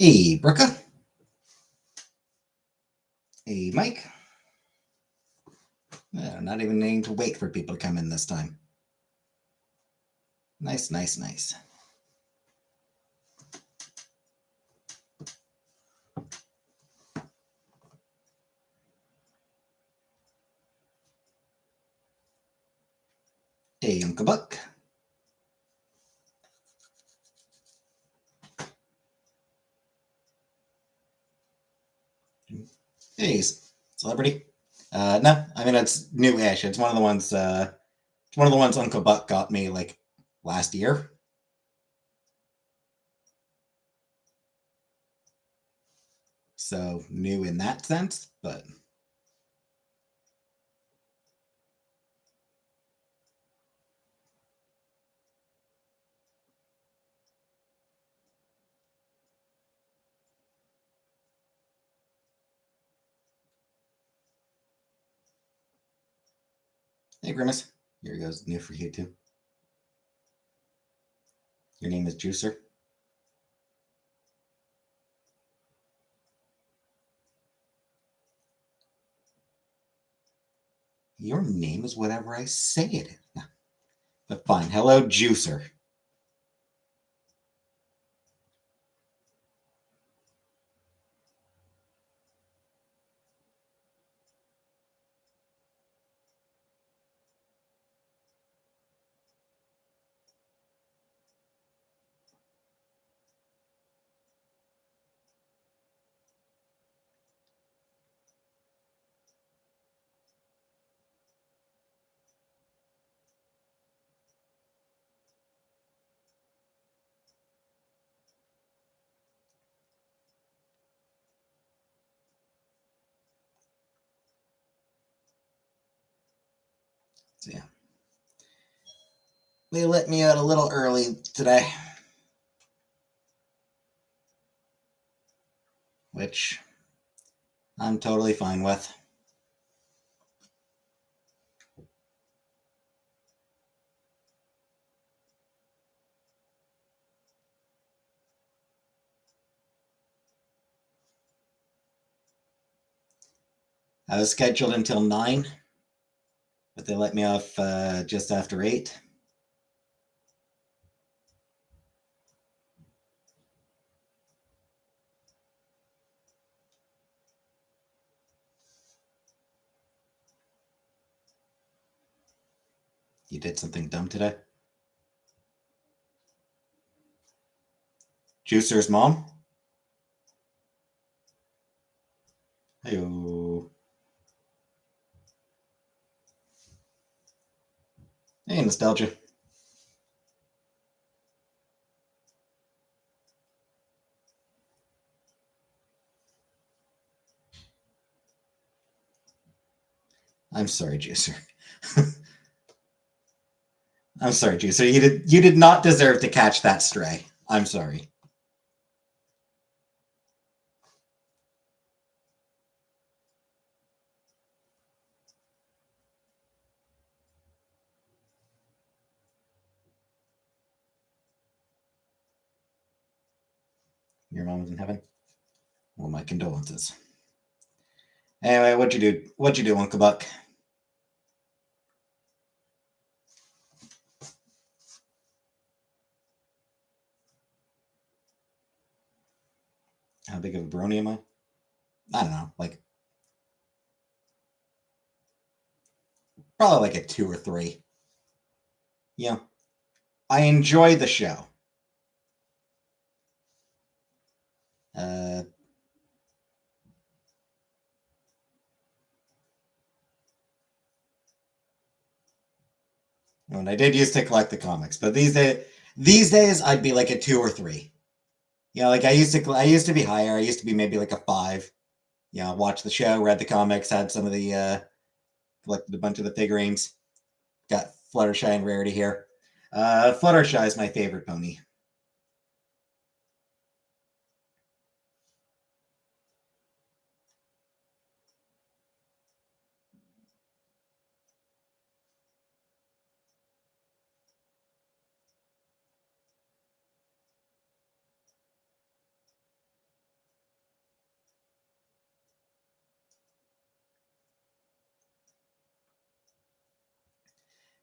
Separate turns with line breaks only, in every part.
Hey, Brooka. Hey, Mike. Not even needing to wait for people to come in this time. Nice, nice, nice. Hey, Uncle Buck. Hey, celebrity. No, I mean it's new-ish. It's one of the ones. It's one of the ones Uncle Buck got me like last year. So new in that sense, but hey, Grimace. Here goes new for you too. Your name is Juicer. Your name is whatever I say it is. No, but fine. Hello, Juicer. So yeah, they let me out a little early today, which I'm totally fine with. I was scheduled until 9, but they let me off just after 8. You did something dumb today? Juicer's mom? Heyo. Hey, nostalgia. I'm sorry, Juicer. I'm sorry, Juicer. You did not deserve to catch that stray. I'm sorry. Your mom is in heaven. Well, my condolences. Anyway, what'd you do? What'd you do, Uncle Buck? How big of a brony am I? I don't know, like probably like a 2 or 3. Yeah, I enjoy the show. Uh, and I did used to collect the comics, but these days I'd be like a 2 or 3. Yeah, like I used to be higher. I used to be maybe like a 5. Yeah, watched the show, read the comics, had some of the collected a bunch of the figurines. Got Fluttershy and Rarity here. Fluttershy is my favorite pony.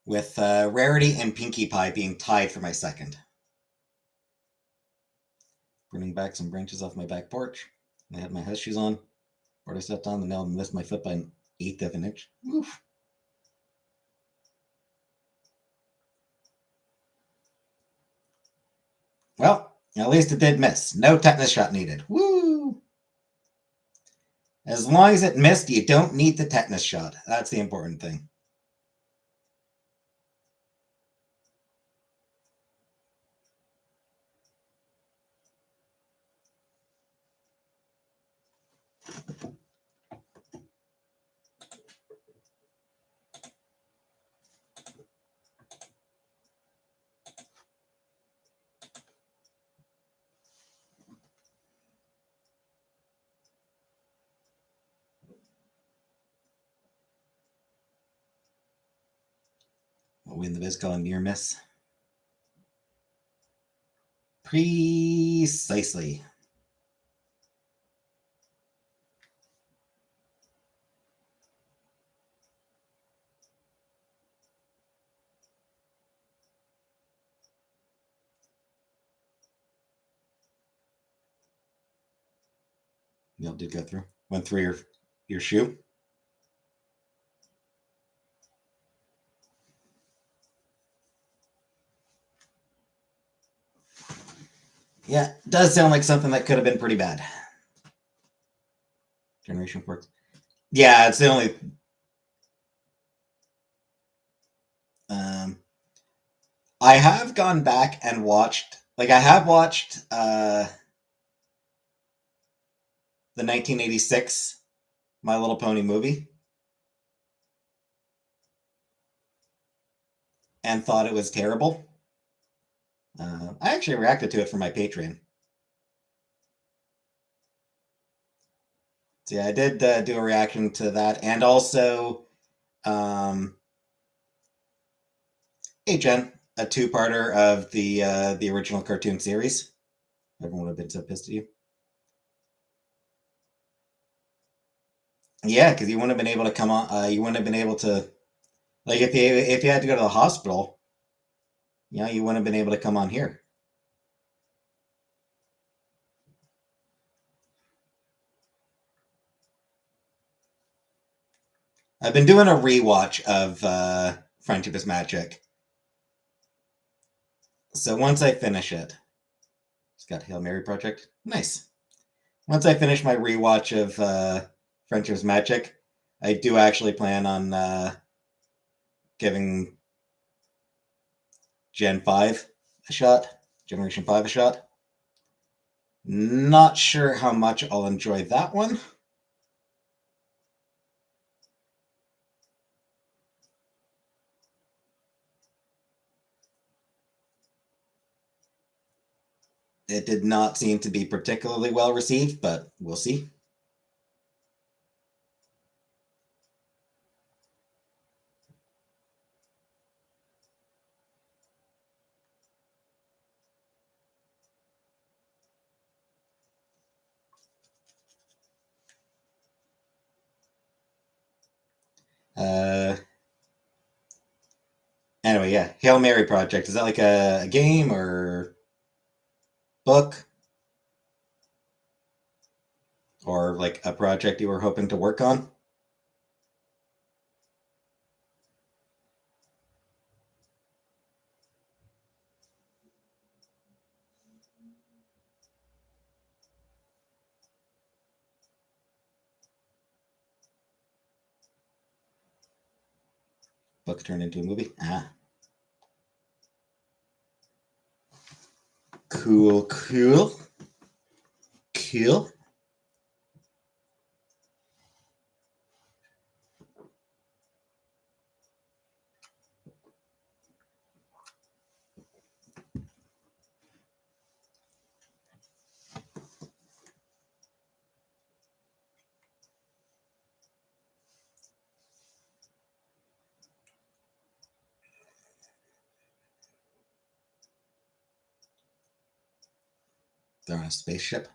with Rarity and Pinkie Pie being tied for my second. Bringing back some branches off my back porch. I had my house shoes on. Before I stepped on, the nail missed my foot by an eighth of an inch. Oof. Well, at least it did miss. No tetanus shot needed. Woo! As long as it missed, you don't need the tetanus shot. That's the important thing. What we in the biz call a near miss. Precisely. Neil did go through. Went through your shoe. Yeah, does sound like something that could have been pretty bad. Generation Forks. Yeah, it's the only. I have gone back and watched. Like I have watched the 1986 My Little Pony movie, and thought it was terrible. I actually reacted to it for my Patreon. So yeah, I did do a reaction to that, and also HN, a two-parter of the original cartoon series. Everyone would have been so pissed at you. Yeah, because you wouldn't have been able to come on. You wouldn't have been able to, like, if you had to go to the hospital, you know, you wouldn't have been able to come on here. I've been doing a rewatch of Friendship is Magic. So once I finish it, it's got Hail Mary Project. Nice. Once I finish my rewatch of Friendship is Magic, I do actually plan on giving Gen 5 a shot, Generation 5 a shot. Not sure how much I'll enjoy that one. It did not seem to be particularly well received, but we'll see. Anyway, yeah, Hail Mary Project. Is that like a game or book? Or like a project you were hoping to work on? Book turned into a movie? Ah. Cool, cool. Cool. They're on a spaceship.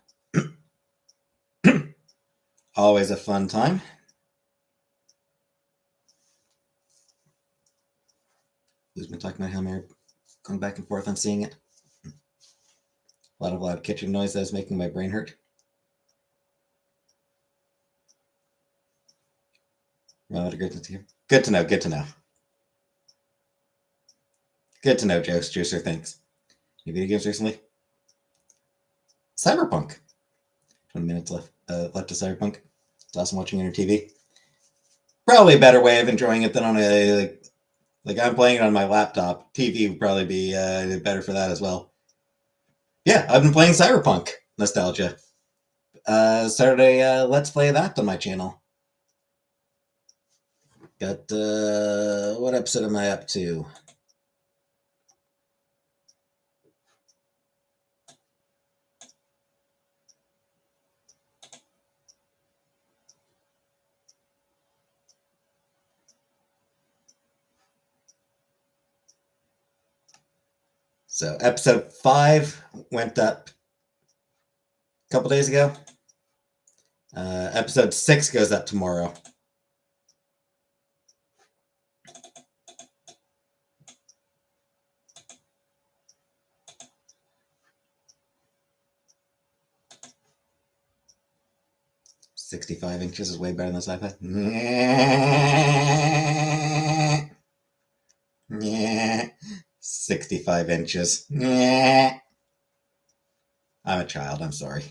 Always a fun time. Who's been talking about how I'm going back and forth on seeing it? A lot of loud kitchen noise that is making my brain hurt. Well, good to hear. Good to know. Good to know. Good to know, Juicer. Thanks. Any video games recently? Cyberpunk. 20 minutes left. Left to Cyberpunk. It's awesome watching it on TV. Probably a better way of enjoying it than on a like I'm playing it on my laptop. TV would probably be better for that as well. Yeah, I've been playing Cyberpunk Nostalgia. Started a Let's Play of that on my channel. Got what episode am I up to? So episode 5 went up a couple days ago. Episode 6 goes up tomorrow. "65 inches is way better than this iPad." Yeah. 65 inches. I'm a child. I'm sorry.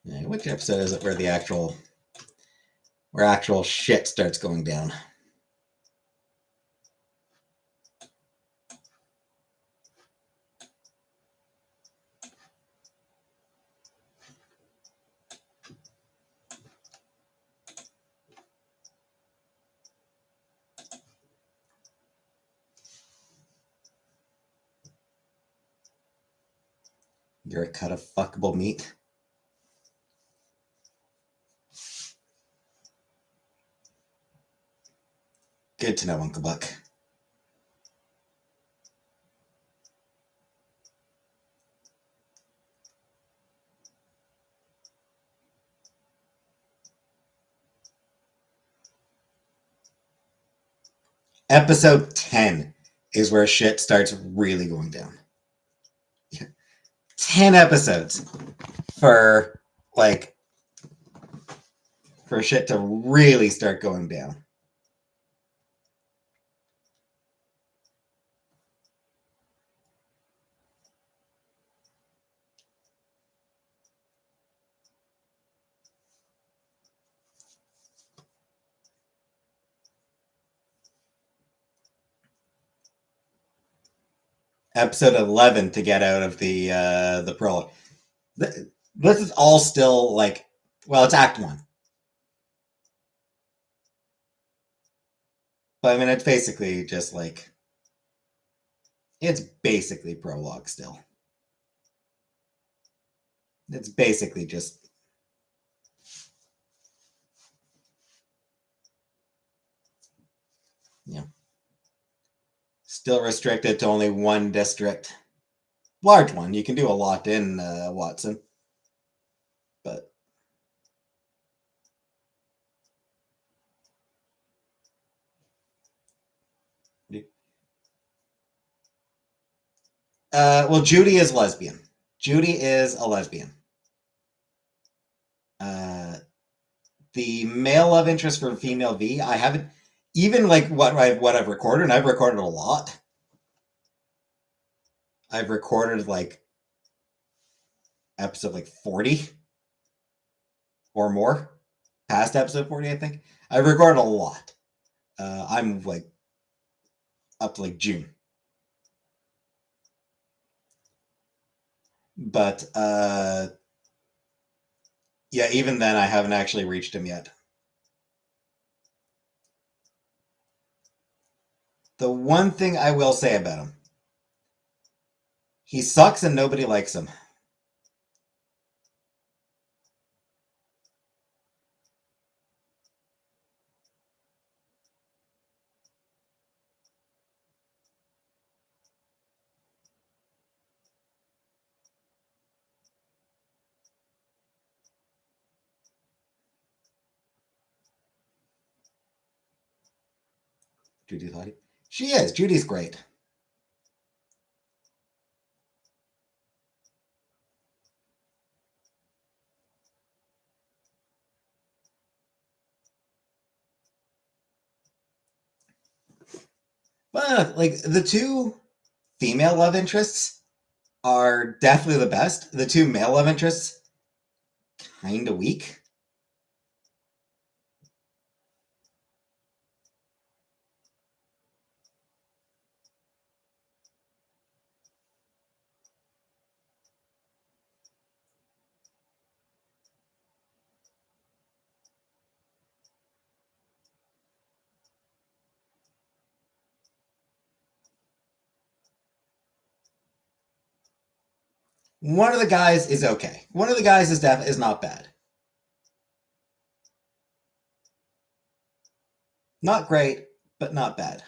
Yeah, which episode is it where actual shit starts going down? You're a cut of fuckable meat. Good to know, Uncle Buck. Episode 10 is where shit starts really going down. 10 episodes for shit to really start going down. Episode 11 to get out of the prologue. This is all still it's Act 1. But I mean, it's basically just it's basically prologue still. It's basically just still restricted to only one district. Large one. You can do a lot in Watson. But well, Judy is lesbian. Judy is a lesbian. The male love interest for female V, I haven't even what I've recorded, and I've recorded a lot. I've recorded episode 40 or more, past episode 40, I think. I've recorded a lot. I'm up to June. But yeah, even then I haven't actually reached him yet. The one thing I will say about him, he sucks and nobody likes him. Judy Hottie. She is. Judy's great. But like the two female love interests are definitely the best. The two male love interests kind of weak. One of the guys is okay. One of the guys is not bad. Not great, but not bad.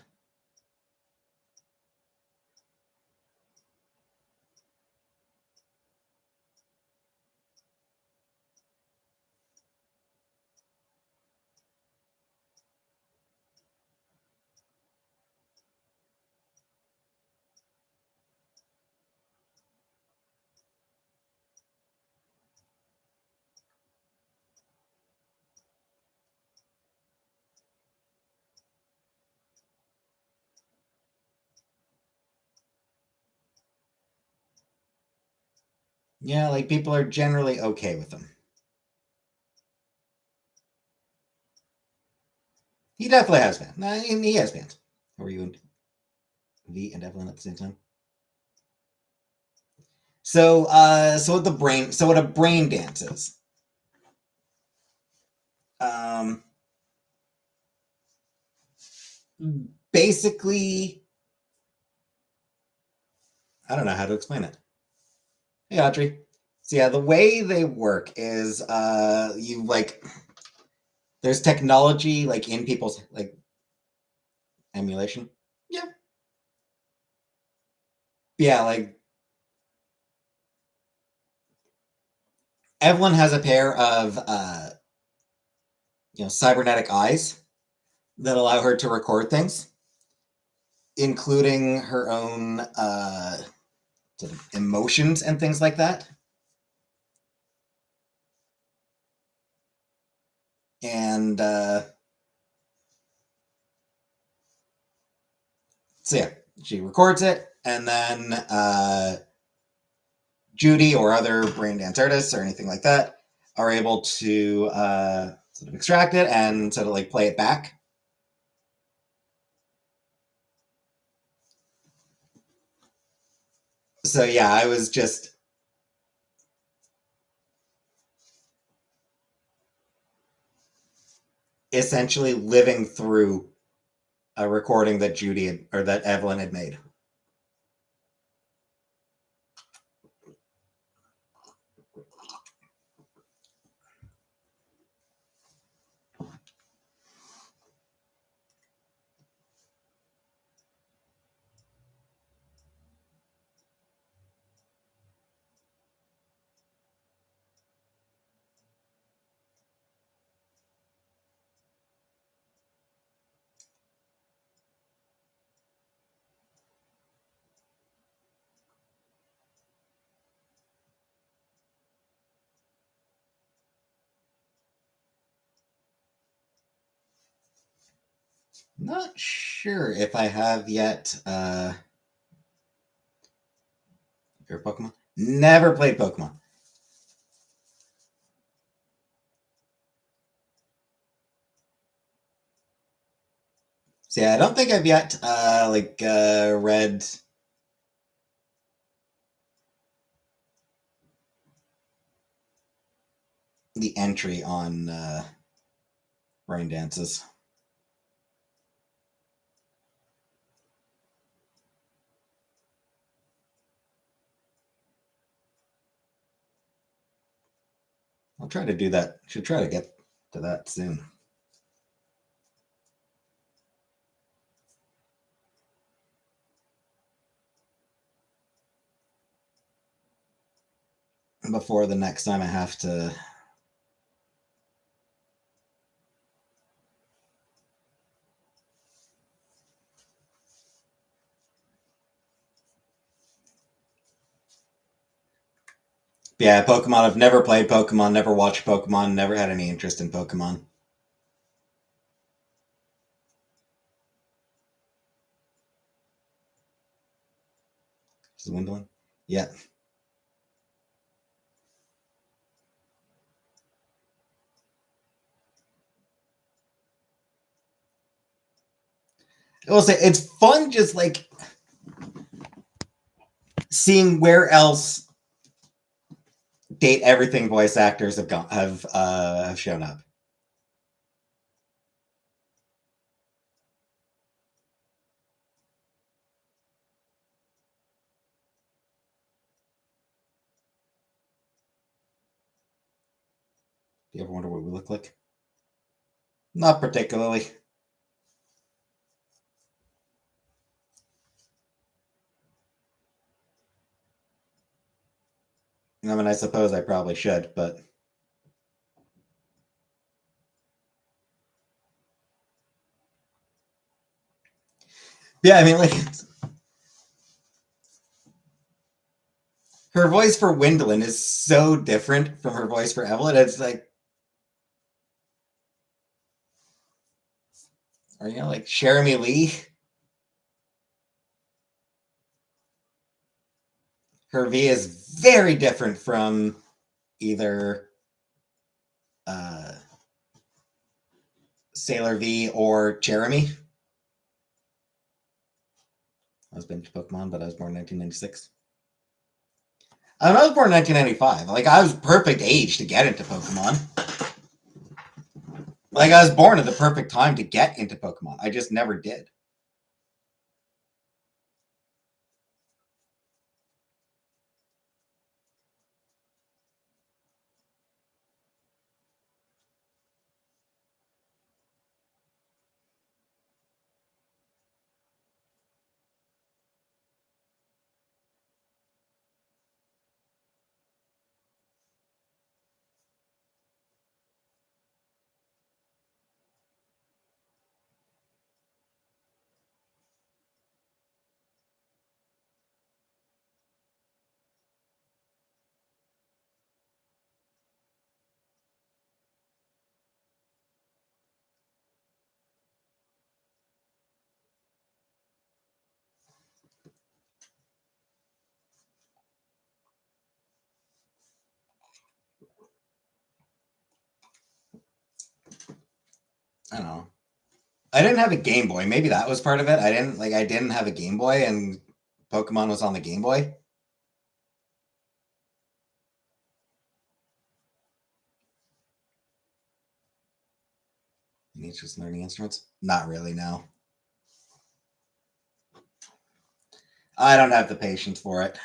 Yeah, like people are generally okay with them. He definitely has been. He has been. How are you and V and Evelyn at the same time? So what a brain dance is. Um, Basically, I don't know how to explain it. Hey, Audrey. So yeah, the way they work is you like there's technology like in people's like emulation. Yeah. Yeah, like Evelyn has a pair of cybernetic eyes that allow her to record things, including her own sort of emotions and things like that. And so yeah, she records it, and then Judy or other brain dance artists or anything like that are able to sort of extract it and sort of like play it back. So yeah, I was just essentially living through a recording that Judy or that Evelyn had made. Not sure if I have yet. Your Pokemon? Never played Pokemon. So yeah, I don't think I've yet read the entry on brain dances. I'll try to do that. Should try to get to that soon. Before the next time I have to Yeah, Pokemon. I've never played Pokemon, never watched Pokemon, never had any interest in Pokemon. Is it Windling? Yeah. I will say it's fun just like seeing where else Date Everything voice actors have shown up. Do you ever wonder what we look like? Not particularly. I mean, I suppose I probably should, but yeah, I mean, like her voice for Windlin is so different from her voice for Evelyn. It's like, or you know, like Jeremy Lee, her V is very different from either uh, Sailor V or Jeremy. I was been to Pokemon, but I was born in 1996. I was born in 1995. Like I was perfect age to get into Pokemon. Like I was born at the perfect time to get into Pokemon. I just never did. I don't know. I didn't have a Game Boy. Maybe that was part of it. I didn't have a Game Boy and Pokemon was on the Game Boy. Nature's learning instruments? Not really, no. I don't have the patience for it.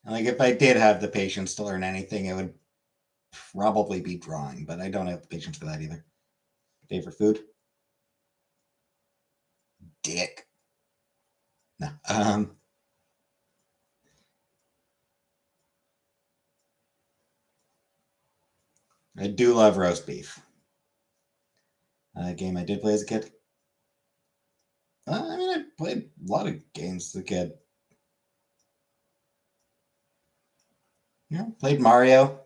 Like if I did have the patience to learn anything, it would probably be drawing, but I don't have the patience for that either. Favorite food? Dick. No. I do love roast beef. A game I did play as a kid. I mean, I played a lot of games as a kid. You know, played Mario.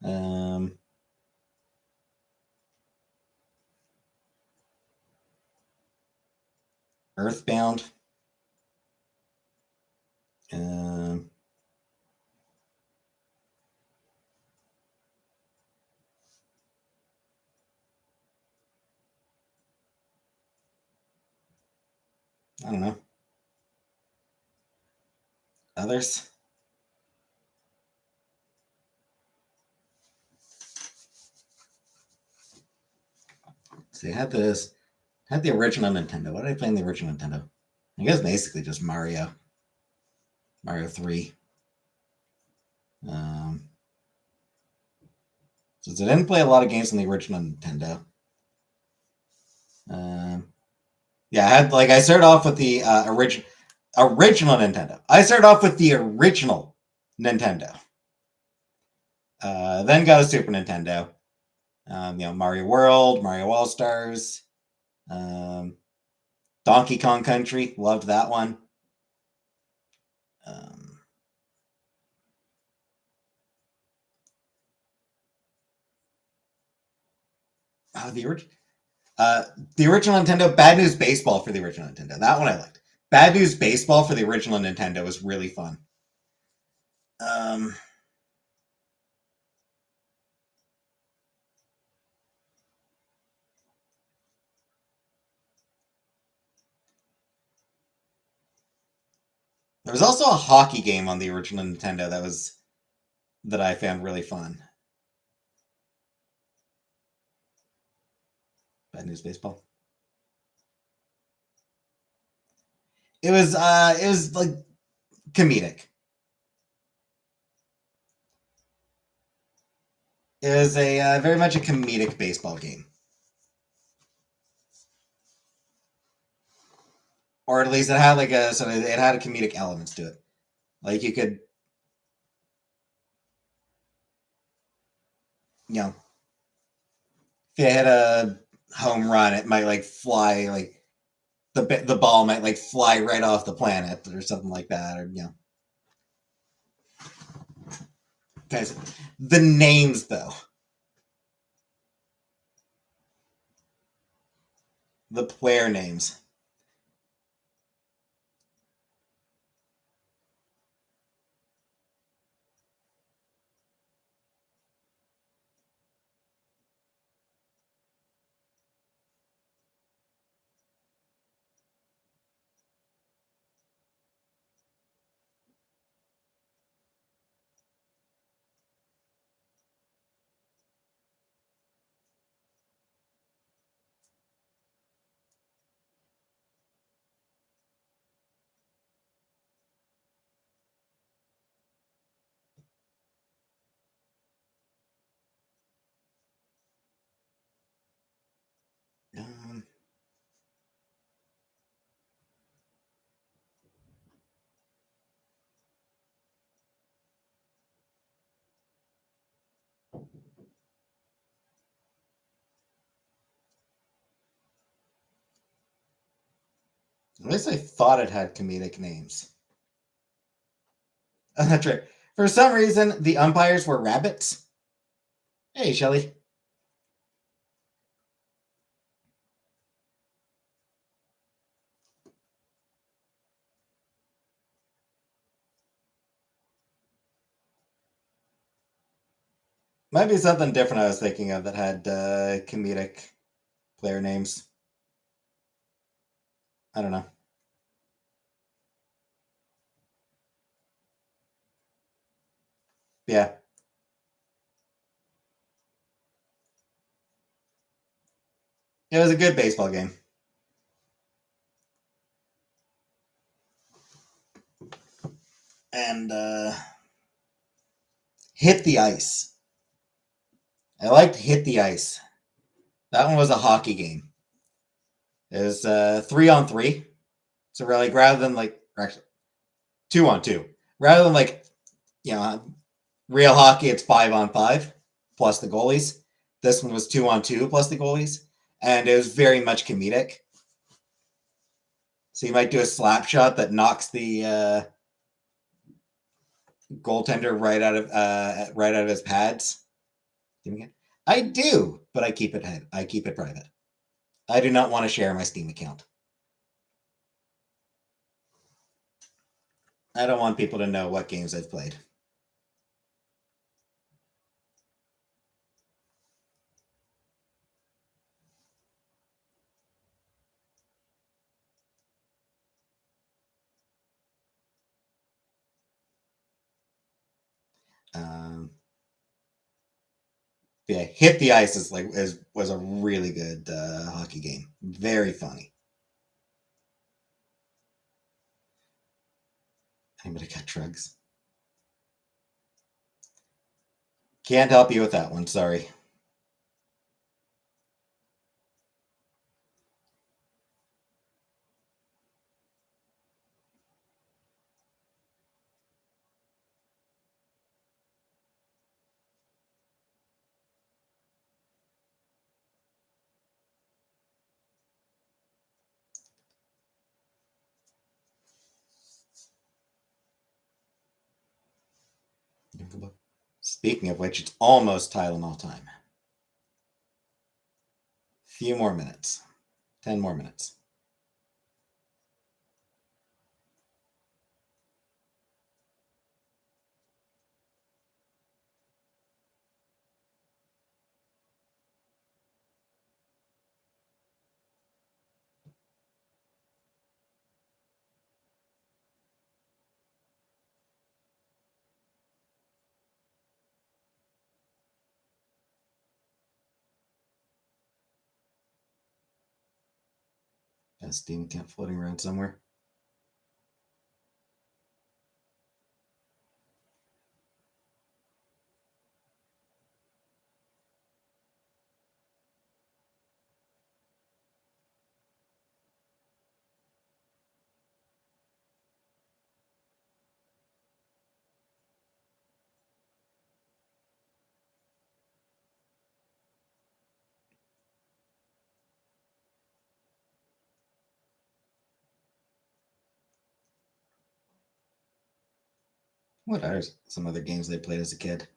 Um, Earthbound. I don't know. Others? See, I had the original Nintendo. What did I play in the original Nintendo? I guess basically just Mario. Mario 3. Since I didn't play a lot of games on the original Nintendo. Yeah, I started off with the original Nintendo. I started off with the original Nintendo. Then got a Super Nintendo. Mario World, Mario All Stars, Donkey Kong Country, loved that one. The original Nintendo, Bad News Baseball for the original Nintendo. That one I liked. Bad News Baseball for the original Nintendo was really fun. There was also a hockey game on the original Nintendo that I found really fun. Bad News Baseball. It was like comedic. It was a very much a comedic baseball game, or at least it had it had a comedic elements to it. Like you could, if you hit a home run, it might fly the ball might fly right off the planet or something like that, or Guys, the names though, the player names. At least I thought it had comedic names. Oh, that's right. For some reason, the umpires were rabbits. Hey, Shelly. Might be something different I was thinking of that had comedic player names. I don't know. Yeah. It was a good baseball game. And Hit the Ice. I liked Hit the Ice. That one was a hockey game. It was 3-on-3. So really, rather than actually 2-on-2. Rather than real hockey, it's 5-on-5 plus the goalies. This one was 2-on-2 plus the goalies, and it was very much comedic. So you might do a slap shot that knocks the goaltender right out of his pads. I do, but I keep it private. I do not want to share my Steam account. I don't want people to know what games I've played. Um, yeah, Hit the Ice was a really good hockey game. Very funny. Anybody got drugs? Can't help you with that one. Sorry. Speaking of which, it's almost Tylenol time. Few more minutes. 10 more minutes. Got a Steam account floating around somewhere. What are some other games they played as a kid?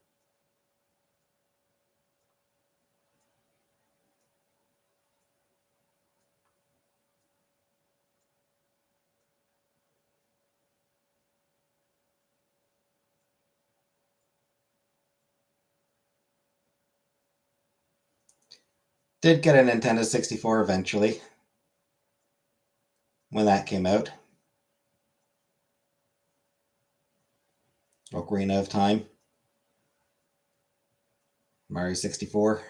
Did get a Nintendo 64 eventually when that came out. Ocarina of Time, Mario 64.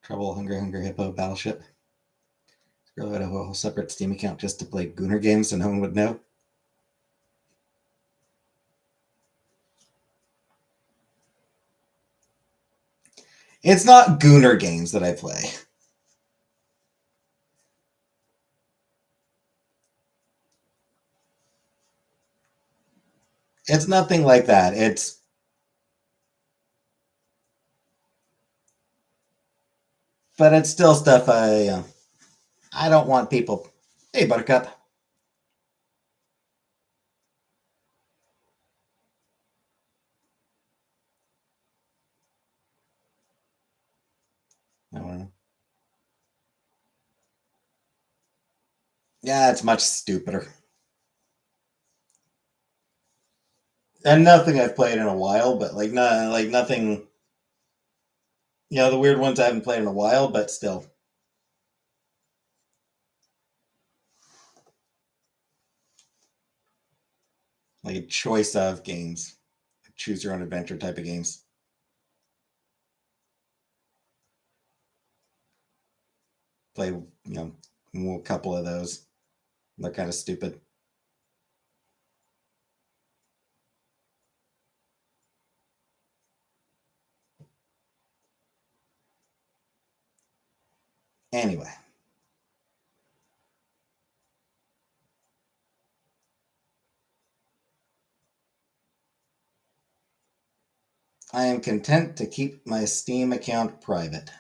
Trouble, Hungry Hungry Hippo, Battleship. Really had a whole separate Steam account just to play Gooner games so no one would know. It's not Gooner games that I play. It's nothing like that. But it's still stuff I don't want people. Hey, Buttercup. I don't know. Yeah, it's much stupider. And nothing I've played in a while, but like nothing. The weird ones I haven't played in a while, but still. Like a choice of games. Choose your own adventure type of games. Play, a couple of those. They're kind of stupid. Anyway. I am content to keep my Steam account private.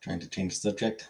Trying to change the subject.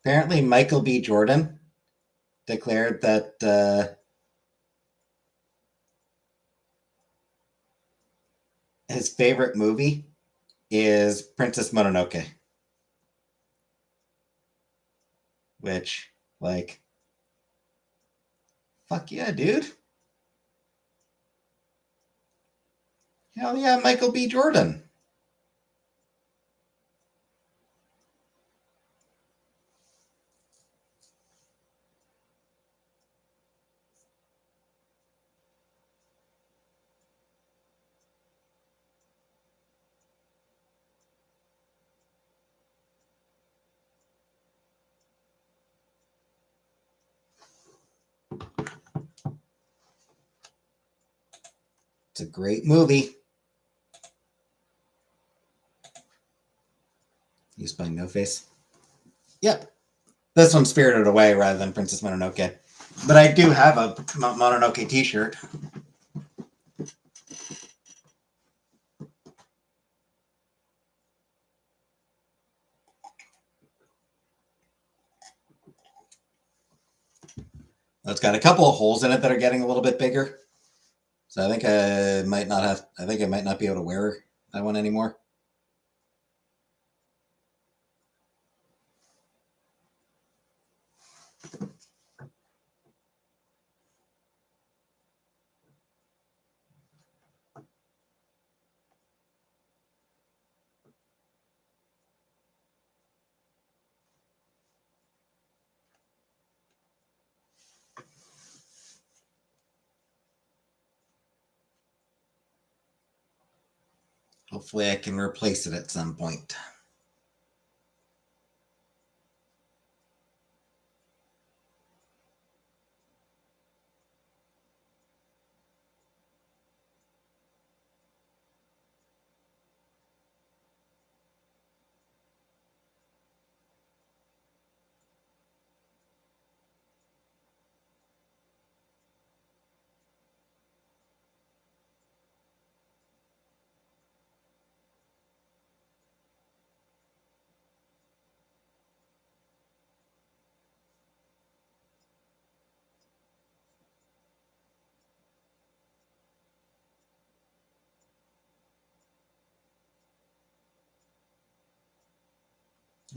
Apparently, Michael B. Jordan declared that his favorite movie is Princess Mononoke. Which, like, fuck yeah, dude. Hell yeah, Michael B. Jordan. It's a great movie. Used by No Face. Yep. This one's Spirited Away rather than Princess Mononoke. But I do have a Mononoke t-shirt. It's got a couple of holes in it that are getting a little bit bigger. So I think I might not be able to wear that one anymore. Hopefully I can replace it at some point.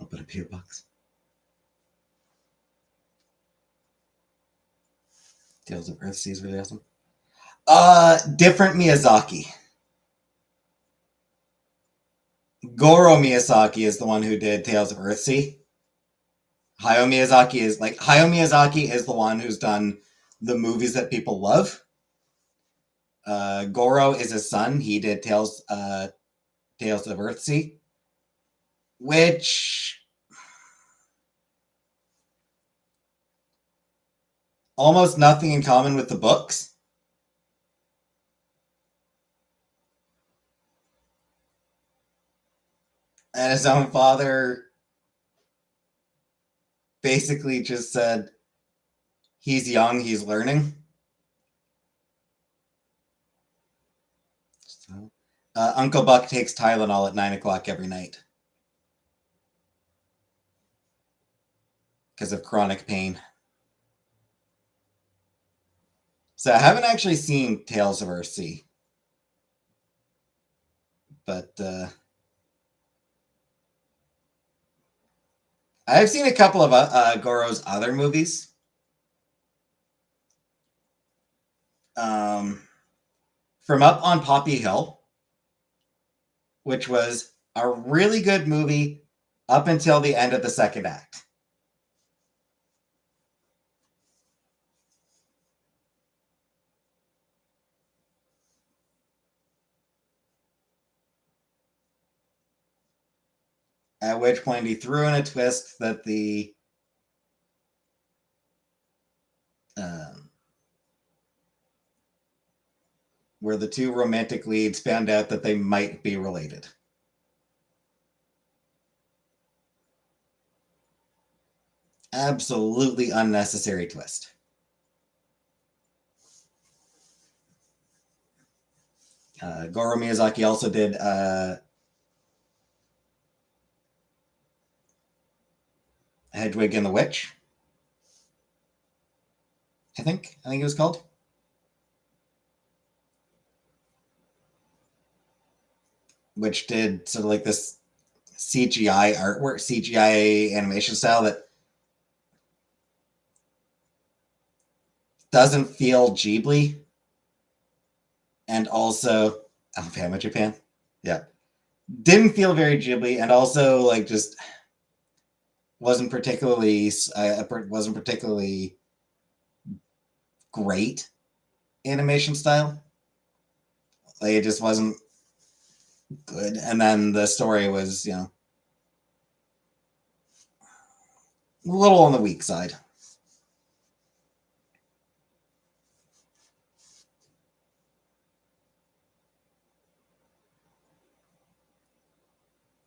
Open a Peter box. Tales of Earthsea is really awesome. Different Miyazaki. Goro Miyazaki is the one who did Tales of Earthsea. Hayao Miyazaki is the one who's done the movies that people love. Goro is his son. He did Tales of Earthsea, which almost nothing in common with the books. And his own father basically just said, he's young, he's learning. So, Uncle Buck takes Tylenol at 9 o'clock every night because of chronic pain. So I haven't actually seen Tales of Earthsea, but I've seen a couple of Goro's other movies. From Up on Poppy Hill, which was a really good movie up until the end of the second act. At which point he threw in a twist that where the two romantic leads found out that they might be related. Absolutely unnecessary twist. Goro Miyazaki also did Hedwig and the Witch. I think it was called. Which did sort of like this CGI artwork, CGI animation style that doesn't feel Ghibli, and also Japan, yeah, didn't feel very Ghibli, and also like just wasn't particularly great animation style. Like it just wasn't good, and then the story was a little on the weak side.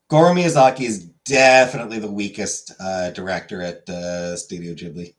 Goro Miyazaki is definitely the weakest director at Studio Ghibli.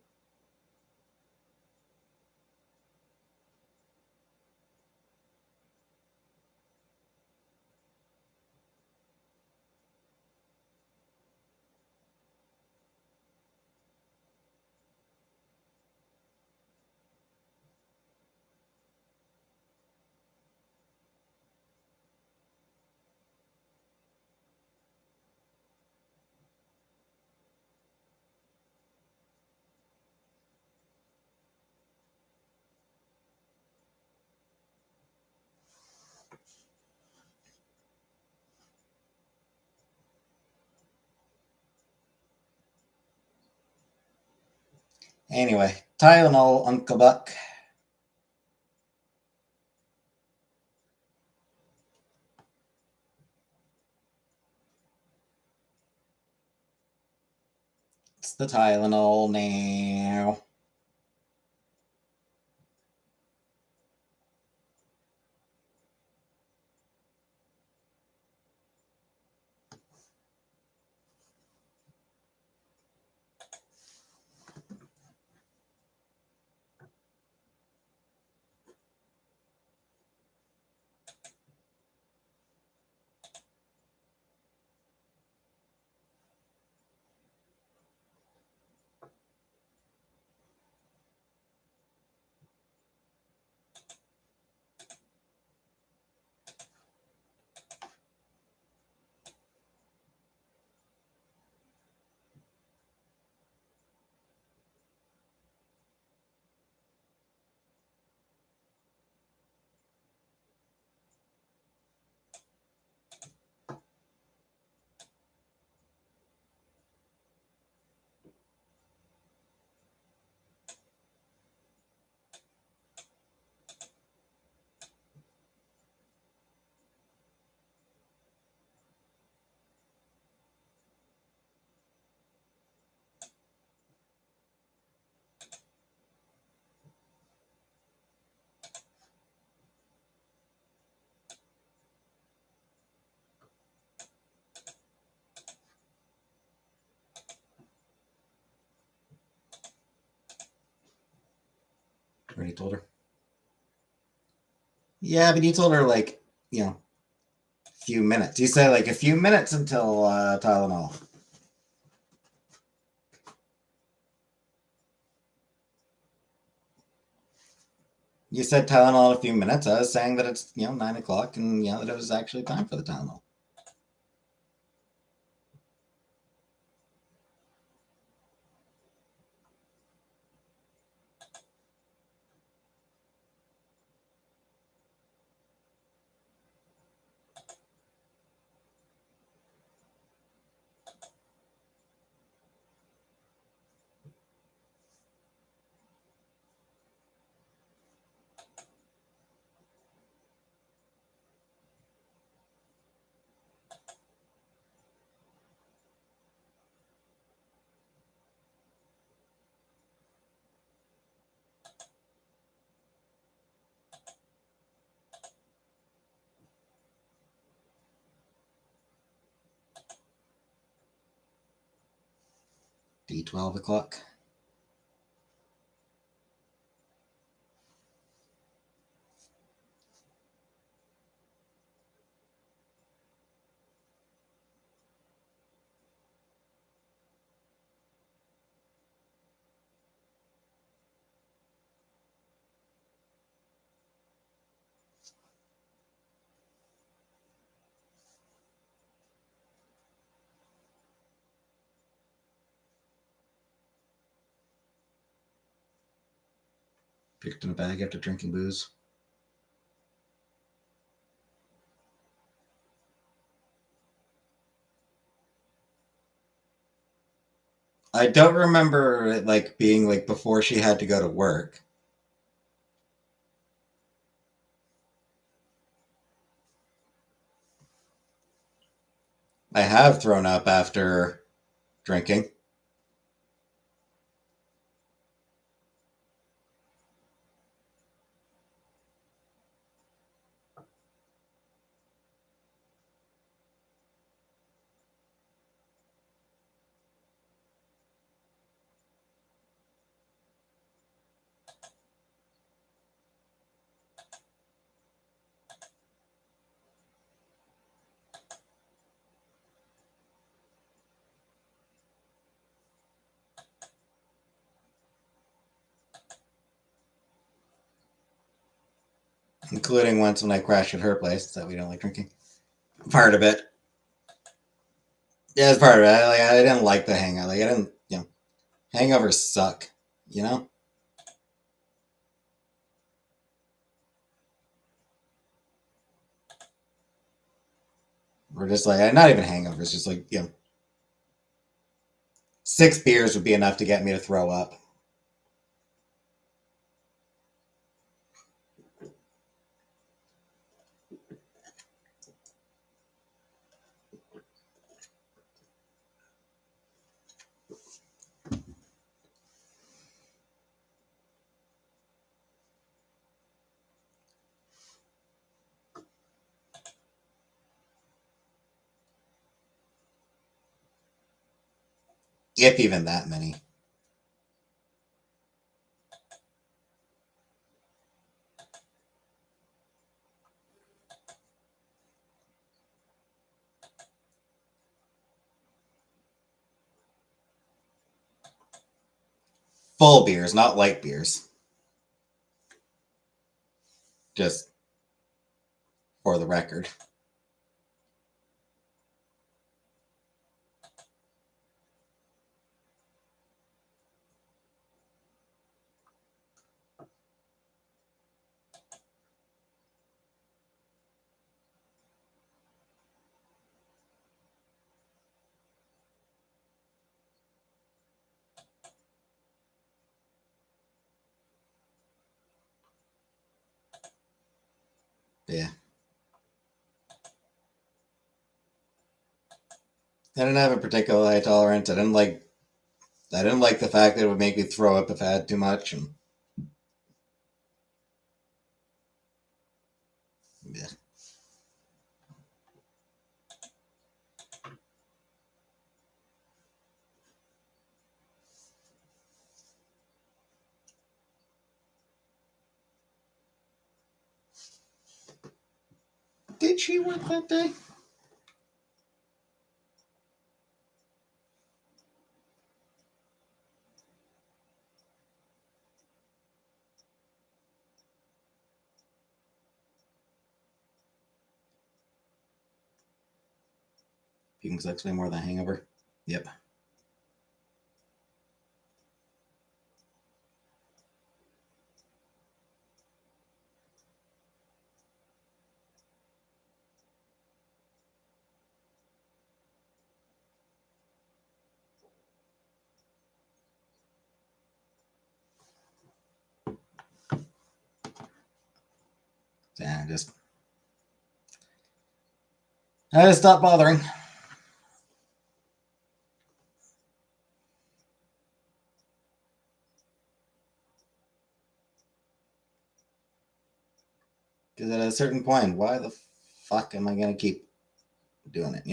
Anyway, Tylenol, Uncle Buck. It's the Tylenol now. Already told her. Yeah, but you told her like, a few minutes. You said like a few minutes until Tylenol. You said Tylenol in a few minutes. I was saying that it's 9 o'clock, and that it was actually time for the Tylenol. be 12 o'clock. Picked in a bag after drinking booze. I don't remember it like being like before she had to go to work. I have thrown up after drinking. Including once when I crashed at her place that we don't like drinking. Part of it. Yeah, it's part of it. I didn't like the hangout. Like I didn't, hangovers suck. You know. We're just like not even hangovers. Just like 6 beers would be enough to get me to throw up. If even that many. Full beers, not light beers. Just for the record. Yeah. I didn't have a particular high tolerance. I didn't like the fact that it would make me throw up if I had too much and yeah. Did she work that day? Puking sucks way more than a hangover. Yep. Yeah, I just stopped bothering. Because at a certain point, why the fuck am I gonna keep doing it,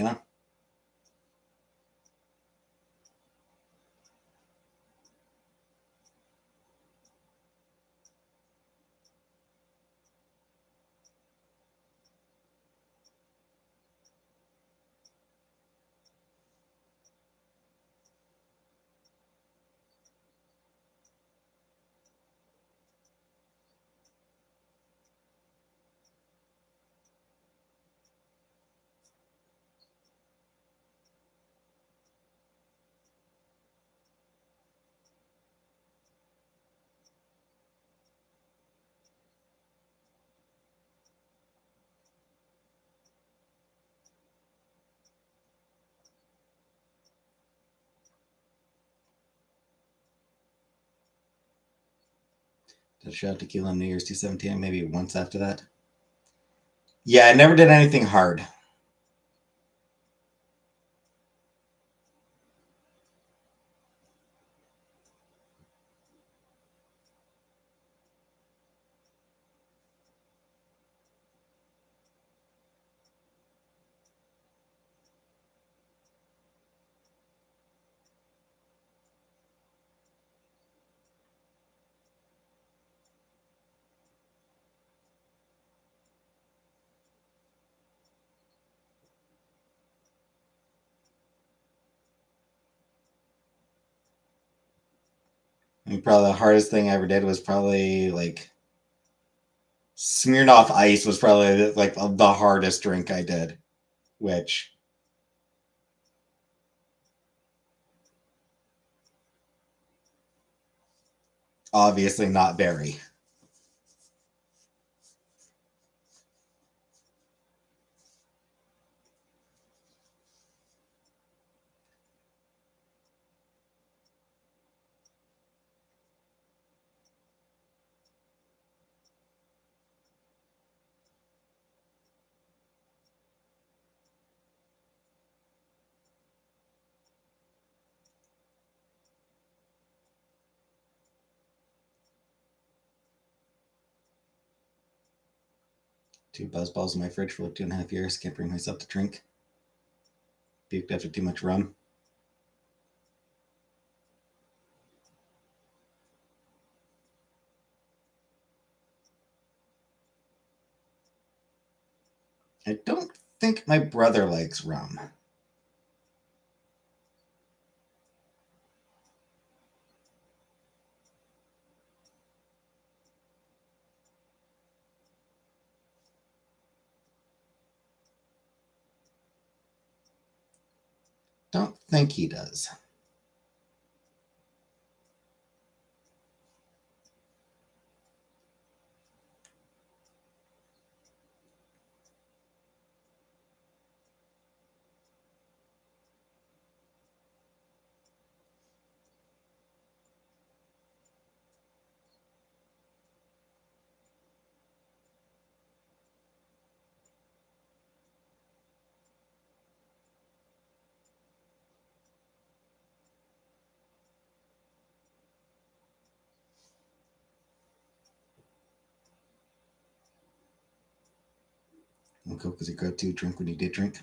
Did a shot of tequila on New Year's 2017, maybe once after that. Yeah, I never did anything hard. I mean, probably the hardest thing I ever did was probably like Smirnoff Ice was probably like the hardest drink I did, which obviously not very. Two buzz balls in my fridge for like 2.5 years. Can't bring myself to drink. Puked after too much rum. I don't think my brother likes rum. Don't think he does. And Coke was your go-to drink when you did drink.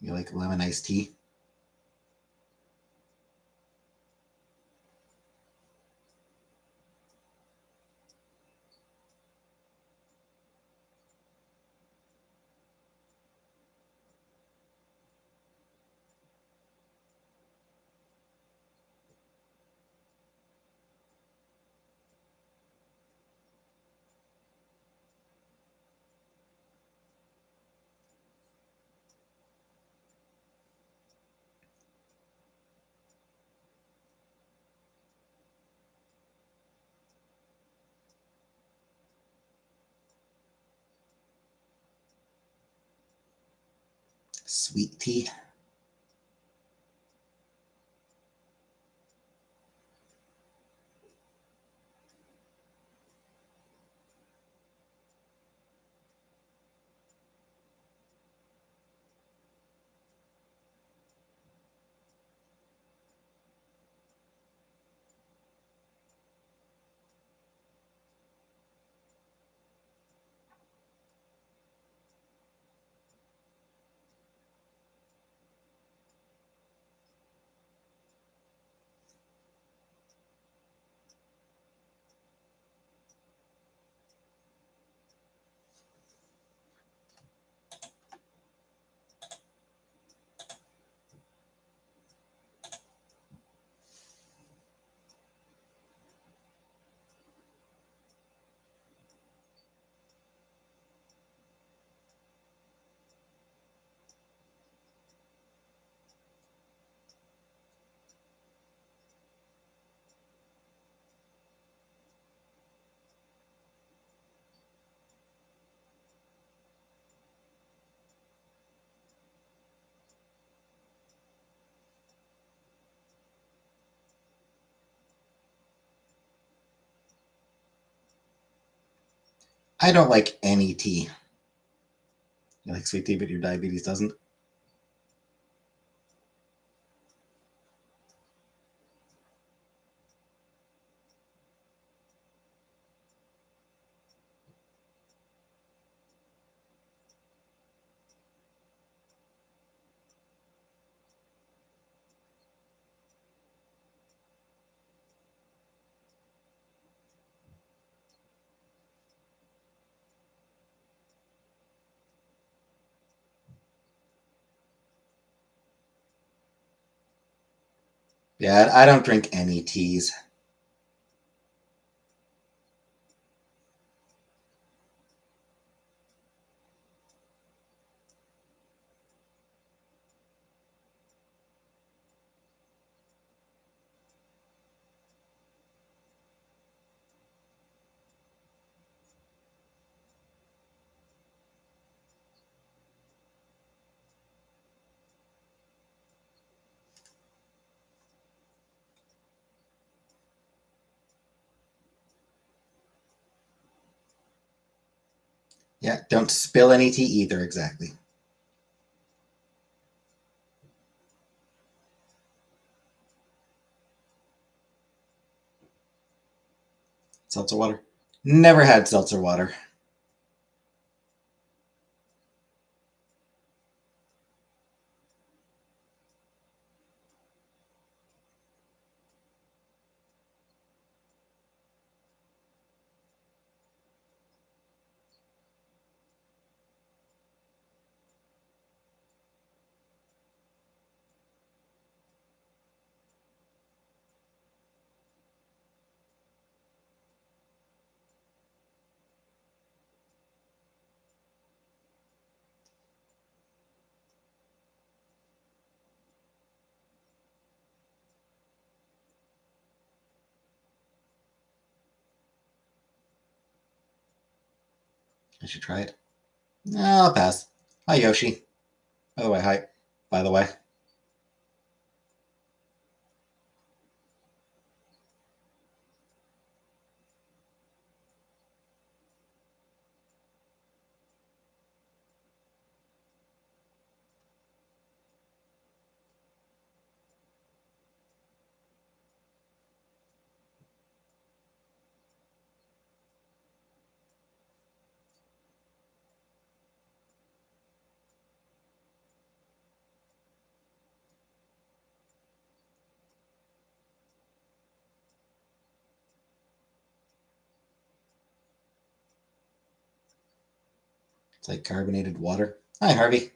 You like lemon iced tea? Sweet tea? I don't like any tea. You like sweet tea, but your diabetes doesn't. Yeah, I don't drink any teas. Yeah, don't spill any tea either, exactly. Seltzer water? Never had seltzer water. I should try it. No, I'll pass. Hi, Yoshi. By the way, hi. By the way. It's like carbonated water. Hi, Harvey.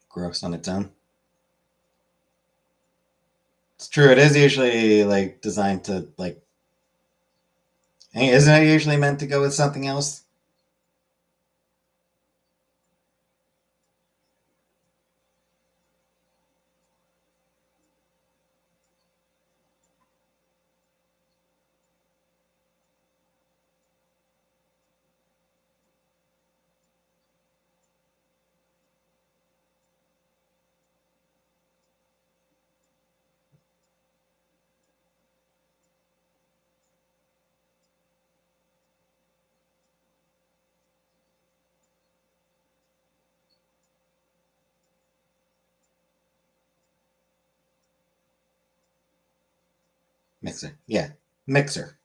Gross on its own. It's true. It is usually like designed to like. Hey, isn't it usually meant to go with something else? Mixer. Yeah, mixer.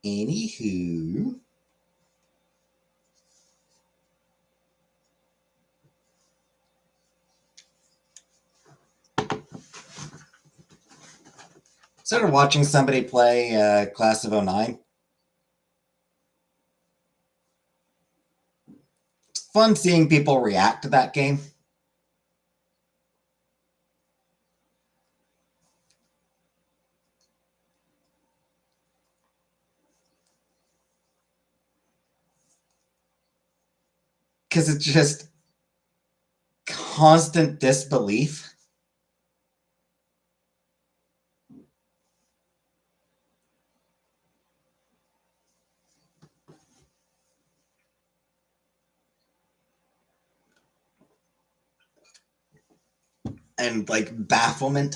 Anywho. Started watching somebody play Class of 09. It's fun seeing people react to that game. Because it's just constant disbelief. And like bafflement.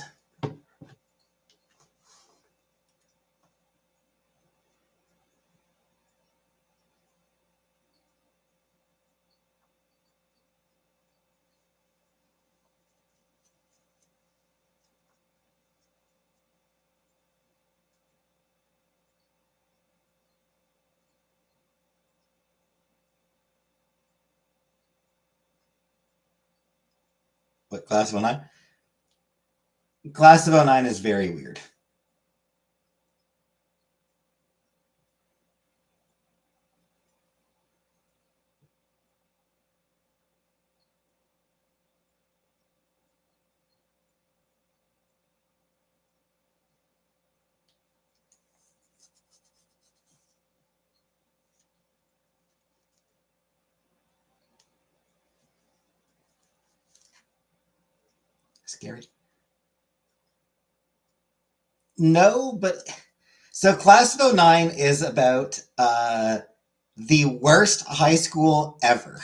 What, Class of 09? Class of 09 is very weird. Scary. No, but so Class of 09 is about the worst high school ever.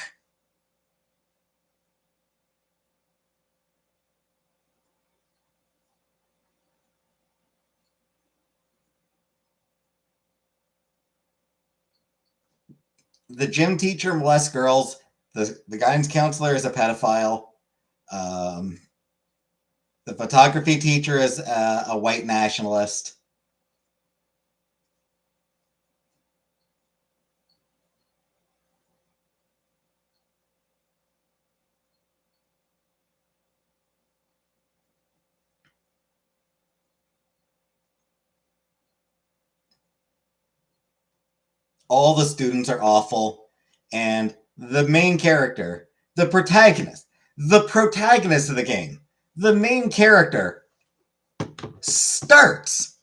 The gym teacher molests girls. The guidance counselor is a pedophile. Um, the photography teacher is a white nationalist. All the students are awful. And the main character, the protagonist of the game, the main character starts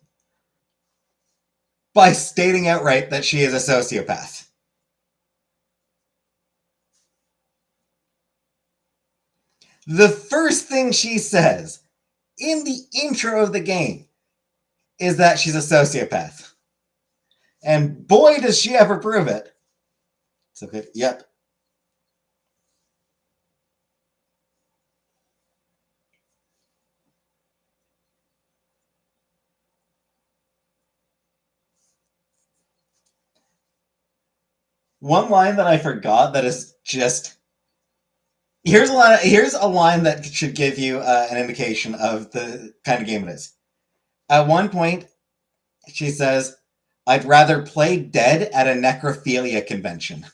by stating outright that she is a sociopath. The first thing she says in the intro of the game is that she's a sociopath. And boy, does she ever prove it. It's okay. Yep. One line that I forgot that is just here's a line that should give you an indication of the kind of game it is. At one point, she says, "I'd rather play dead at a necrophilia convention."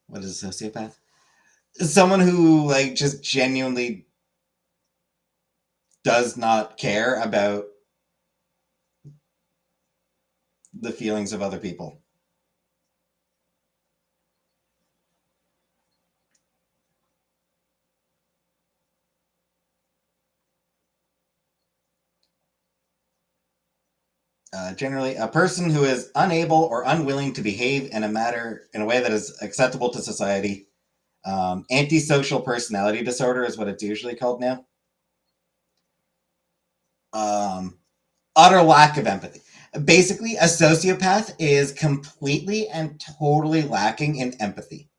What is a sociopath? Someone who like just genuinely does not care about the feelings of other people. Generally, a person who is unable or unwilling to behave in a way that is acceptable to society. Antisocial personality disorder is what it's usually called now. Utter lack of empathy. Basically, a sociopath is completely and totally lacking in empathy.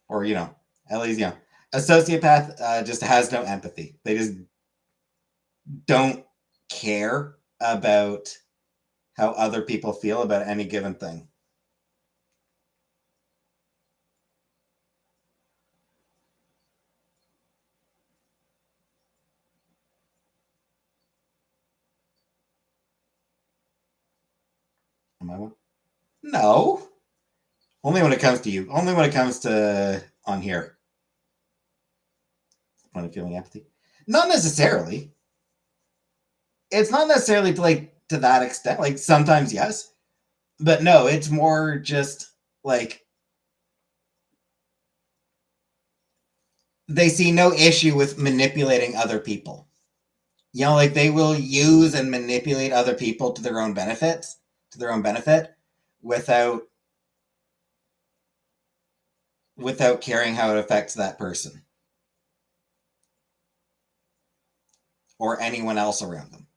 Or, at least, a sociopath just has no empathy. They just don't care about how other people feel about any given thing. I want. No. Only when it comes to you. Only when it comes to on here. When I'm feeling empathy. Not necessarily. It's not necessarily to that extent. Like sometimes yes. But no, it's more just like they see no issue with manipulating other people. You know, like they will use and manipulate other people to their own benefits, to their own benefit, without caring how it affects that person or anyone else around them.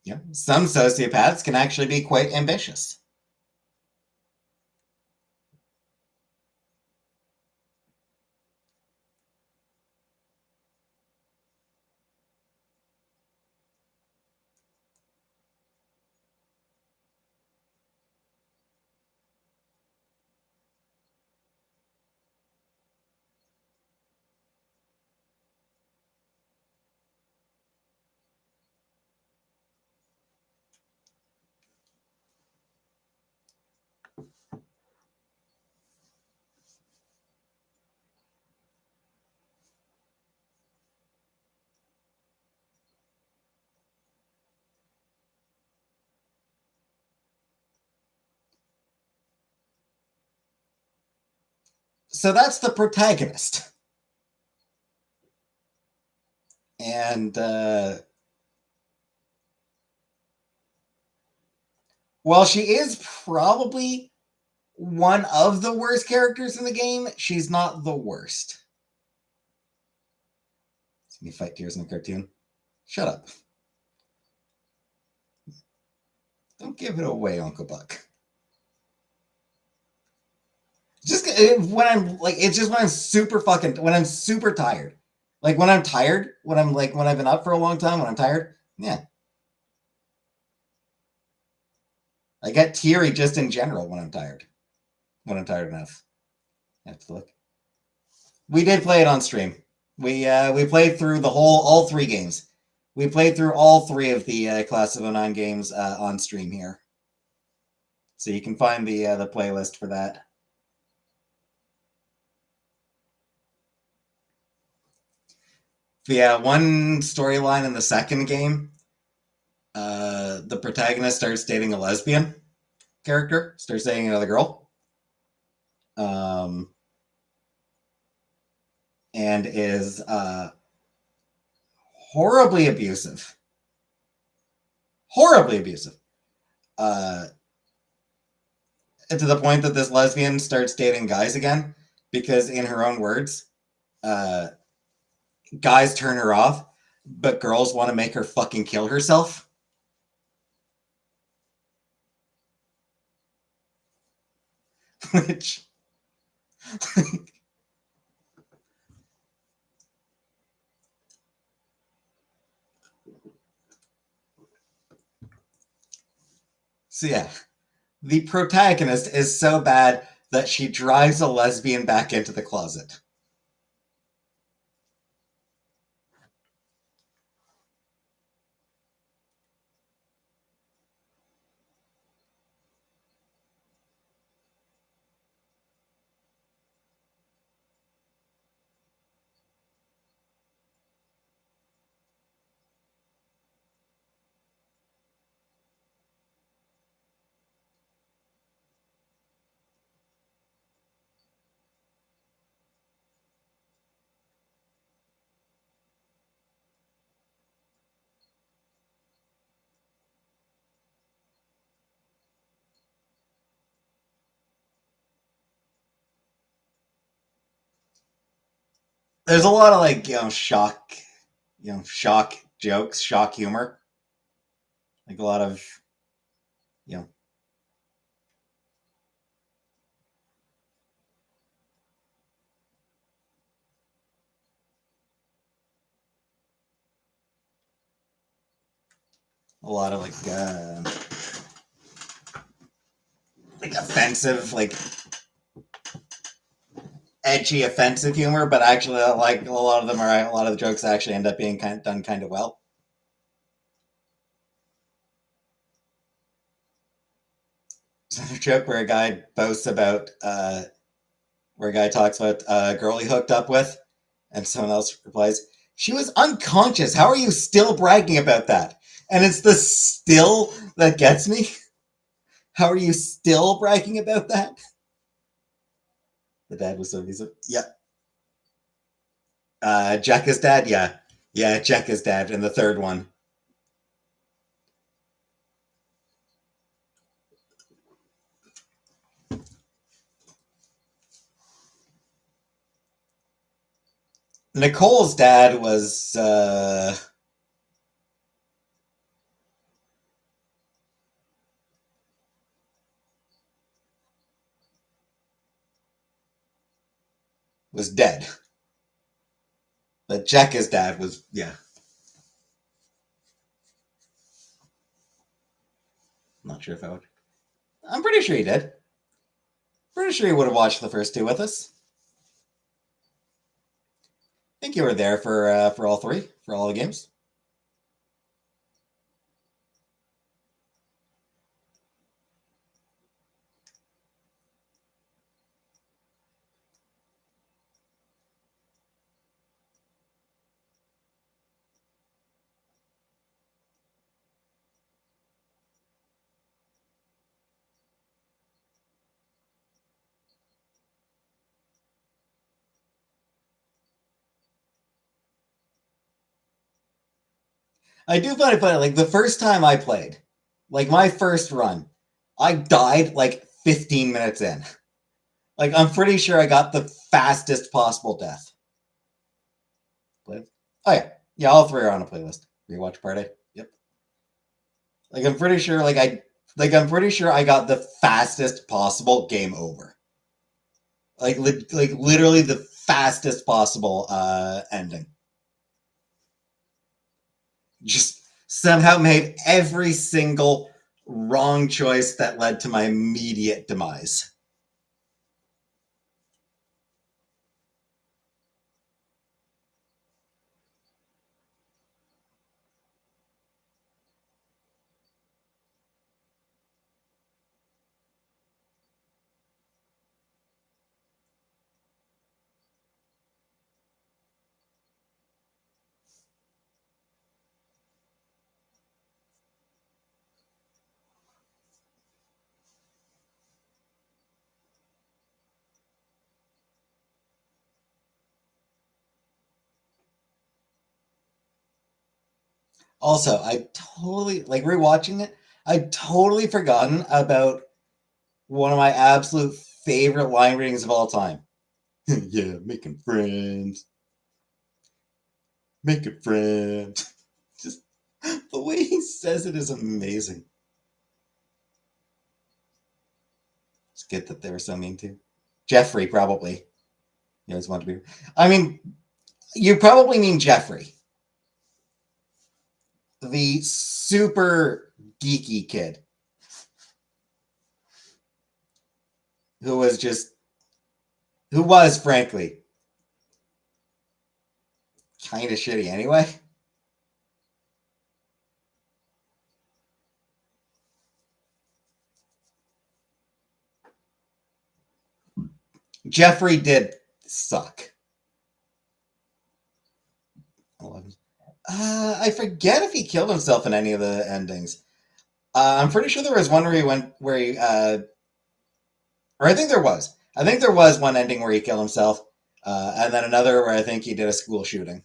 Yeah, some sociopaths can actually be quite ambitious. So that's the protagonist. And while she is probably one of the worst characters in the game, she's not the worst. See me fight tears in the cartoon. Shut up. Don't give it away, Uncle Buck. Just when I'm like, it's just when I'm super when I'm super tired. Like when I'm tired, when I've been up for a long time, when I'm tired, yeah. I get teary just in general when I'm tired. When I'm tired enough. I have to look. We did play it on stream. We played through all three games. We played through all three of the Class of 09 games on stream here. So you can find the playlist for that. But yeah, one storyline in the second game, the protagonist starts dating a lesbian character, starts dating another girl, and is horribly abusive. Horribly abusive. To the point that this lesbian starts dating guys again because, in her own words, guys turn her off, but girls want to make her fucking kill herself. Which. So, yeah. The protagonist is so bad that she drives a lesbian back into the closet. There's a lot of shock jokes, shock humor. Like a lot of, you know, offensive, like edgy, offensive humor, but actually, like a lot of the jokes actually end up being done kind of well. There's another joke where a guy boasts about, where a guy talks about a girl he hooked up with, and someone else replies, "She was unconscious. How are you still bragging about that?" And it's the still that gets me. How are you still bragging about that? The dad was so abusive. Yeah. Jekka's dad, yeah. Yeah, Jekka's dad in the third one. Nicole's dad was dead. But Jekka's dad was, yeah. I'm not sure if I would. I'm pretty sure he did. Pretty sure he would have watched the first two with us. I think you were there for all three, for all the games. I do find it funny. Like the first time I played, like my first run, I died like 15 minutes in. Like I'm pretty sure I got the fastest possible death. But, oh yeah, yeah, all three are on a playlist. Rewatch party. Yep. Like I'm pretty sure, I'm pretty sure I got the fastest possible game over. Like literally the fastest possible ending. Just somehow made every single wrong choice that led to my immediate demise. Also, I totally like rewatching it. I'd totally forgotten about one of my absolute favorite line readings of all time. Yeah, making friends, making friends. Just the way he says it is amazing. It's good that they were so mean to Jeffrey. Probably he always wanted to be. I mean, you probably mean Jeffrey, the super geeky kid who was just who was frankly kind of shitty anyway. Jeffrey did suck. I forget if he killed himself in any of the endings. I'm pretty sure there was one where he went where he, or I think there was. I think there was one ending where he killed himself, and then another where I think he did a school shooting.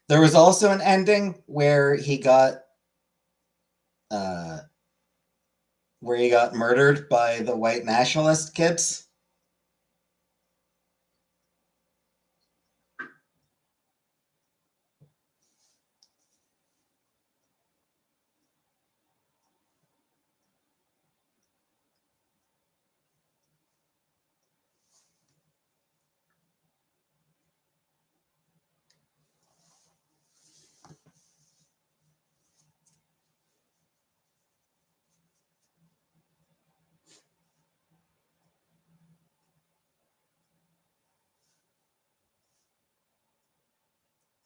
There was also an ending uh, where he got murdered by the white nationalist kids.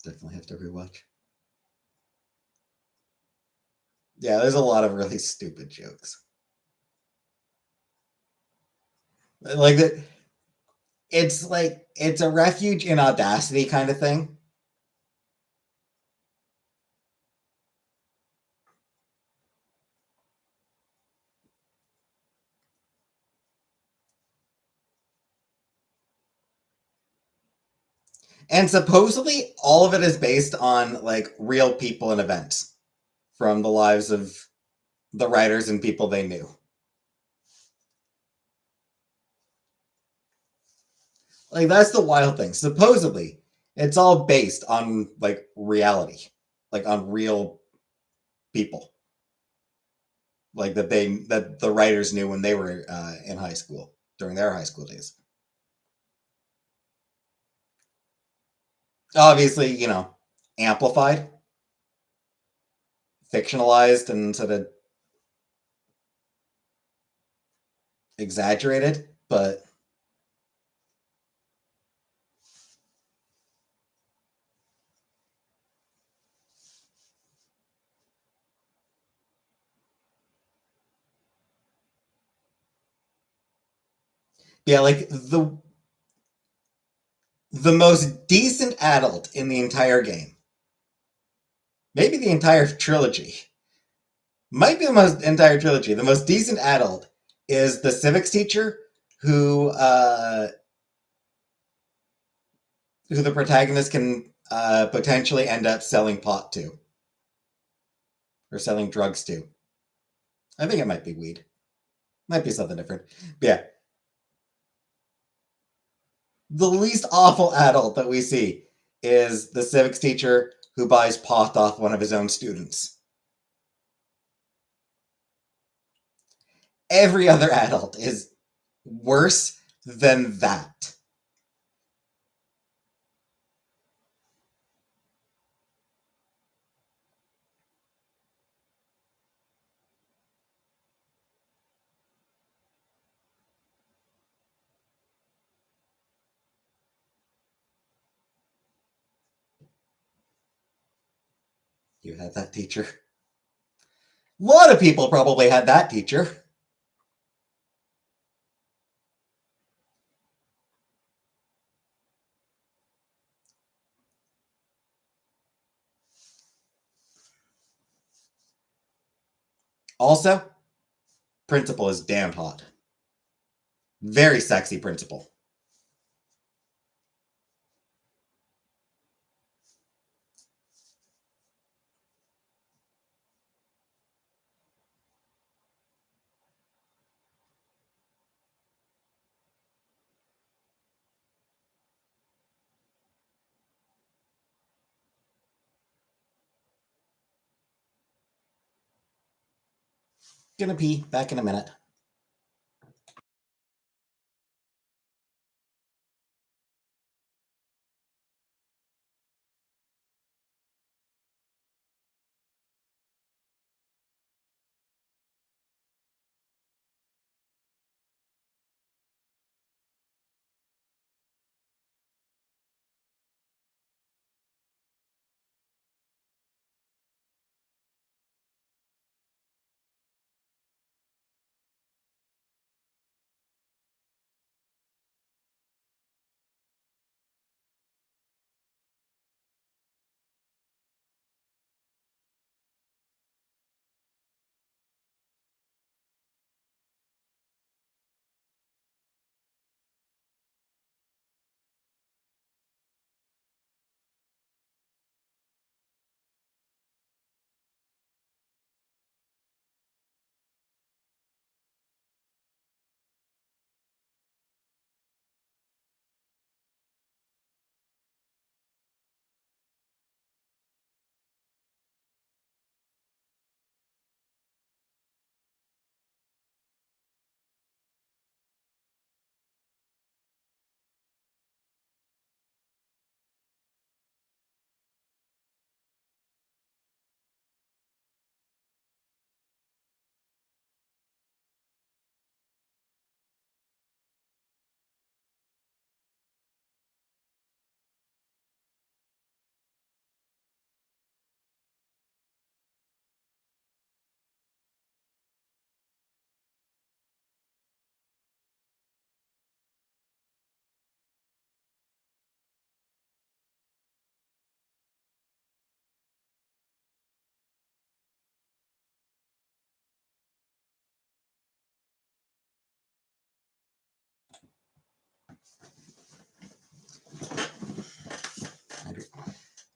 Definitely have to rewatch. Yeah, there's a lot of really stupid jokes. Like that, it's a refuge in audacity kind of thing. And supposedly all of it is based on like real people and events from the lives of the writers and people they knew. Like that's the wild thing. Supposedly, it's all based on like reality, like on real people, like that the writers knew when they were in high school during their high school days. Obviously, amplified, fictionalized, and sort of exaggerated, but yeah, like the most decent adult in the entire game, maybe the entire trilogy, might be the most entire trilogy. The most decent adult is the civics teacher who the protagonist can potentially end up selling pot to or selling drugs to. I think it might be weed. Might be something different. But yeah, the least awful adult that we see is the civics teacher who buys pot off one of his own students. Every other adult is worse than that. You had that teacher. A lot of people probably had that teacher. Also, principal is damn hot. Very sexy principal. Gonna pee. Back in a minute.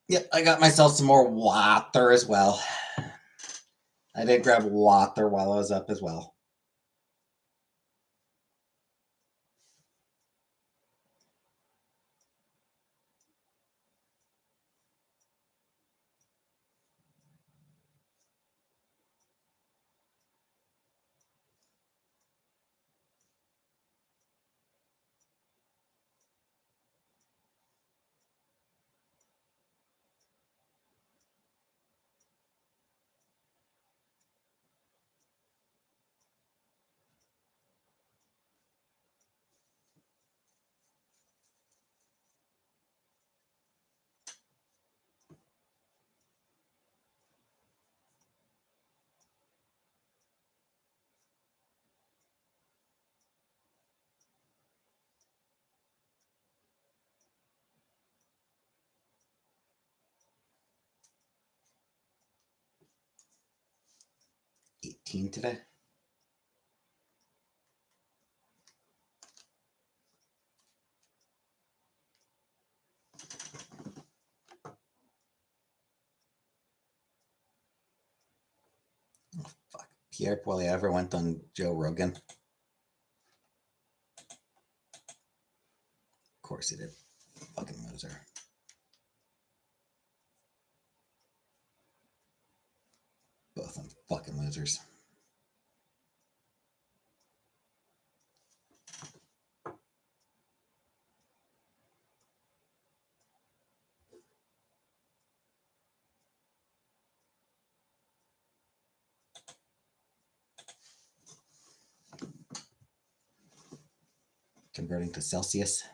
Yep, I got myself some more water as well. I did grab water while I was up as well. $18 today. Oh, fuck. Pierre Poilievre went on Joe Rogan. Of course he did. Fucking loser. Both of them fucking losers. Converting to Celsius.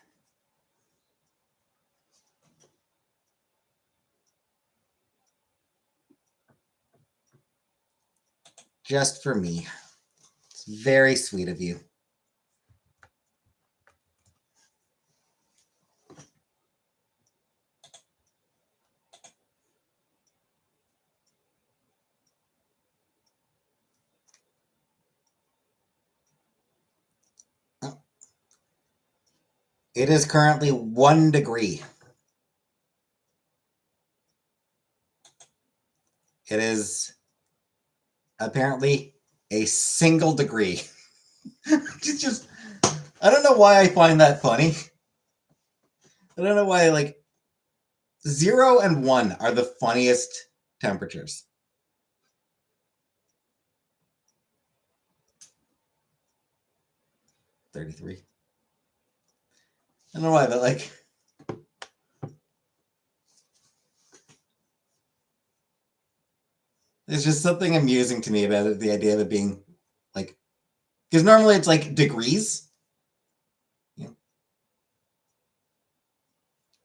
Just for me. It's very sweet of you. It is currently 1 degree. It is apparently a single degree. It's just, I don't know why I find that funny. I don't know why, like, 0 and 1 are the funniest temperatures. $33. I don't know why, but like, there's just something amusing to me about it, the idea of it being like, because normally it's like degrees.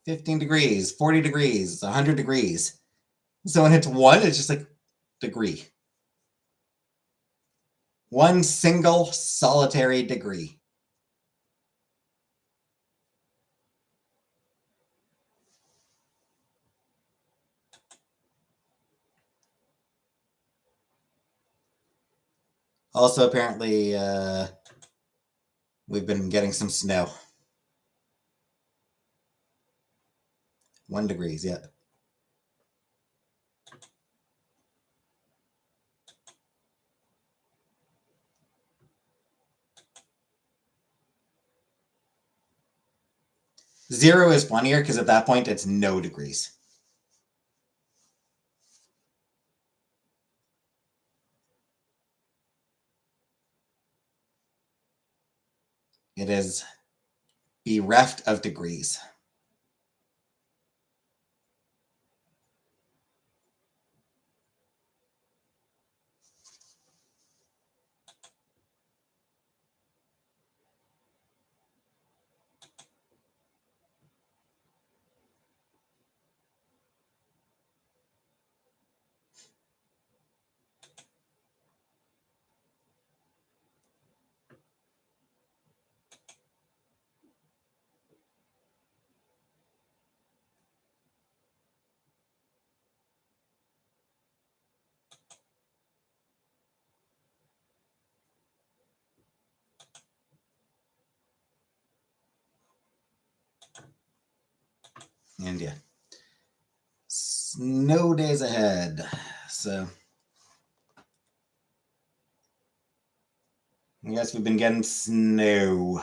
15 degrees, 40 degrees, 100 degrees. So when it's 1, it's just like degree. One single solitary degree. Also, apparently, we've been getting some snow. 1 degrees, yeah. Zero is funnier because at that point it's no degrees. It is bereft of degrees. And yeah. Snow days ahead. So I guess we've been getting snow.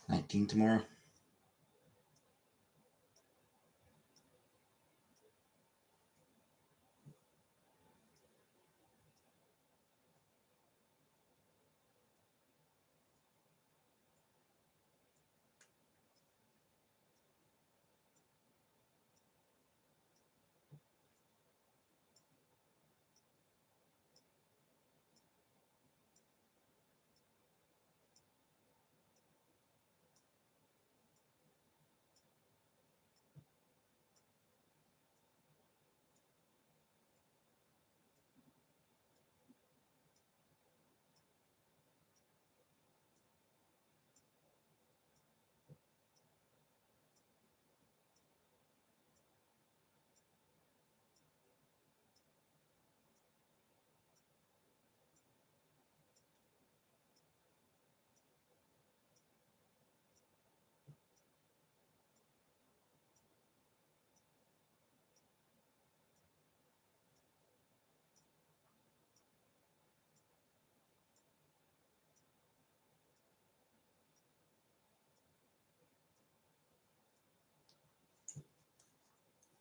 $19 tomorrow.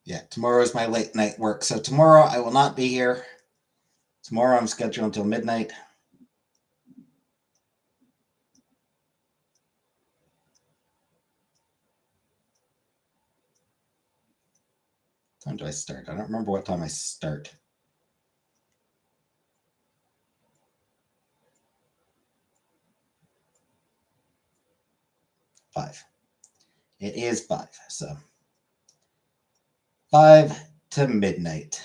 Yeah, tomorrow is my late night work. So tomorrow I will not be here. Tomorrow I'm scheduled until midnight. What time do I start? I don't remember what time I start. Five. It is 5. So 5 to midnight.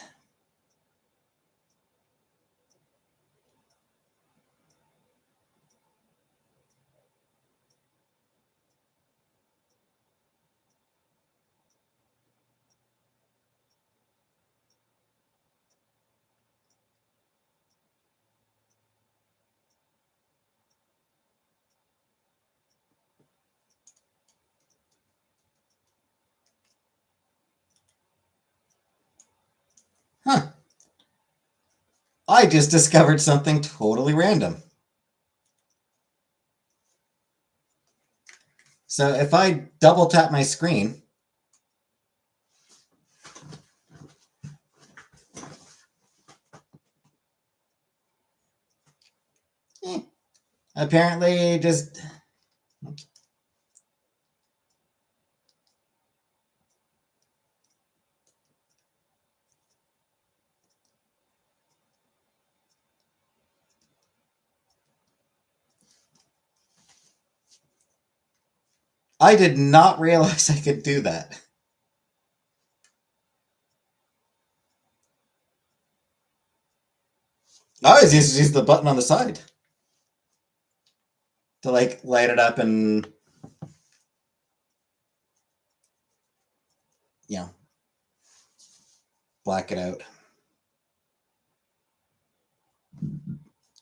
Huh. I just discovered something totally random. So if I double tap my screen, apparently just I did not realize I could do that. I always used to use the button on the side to like light it up and you know, black it out.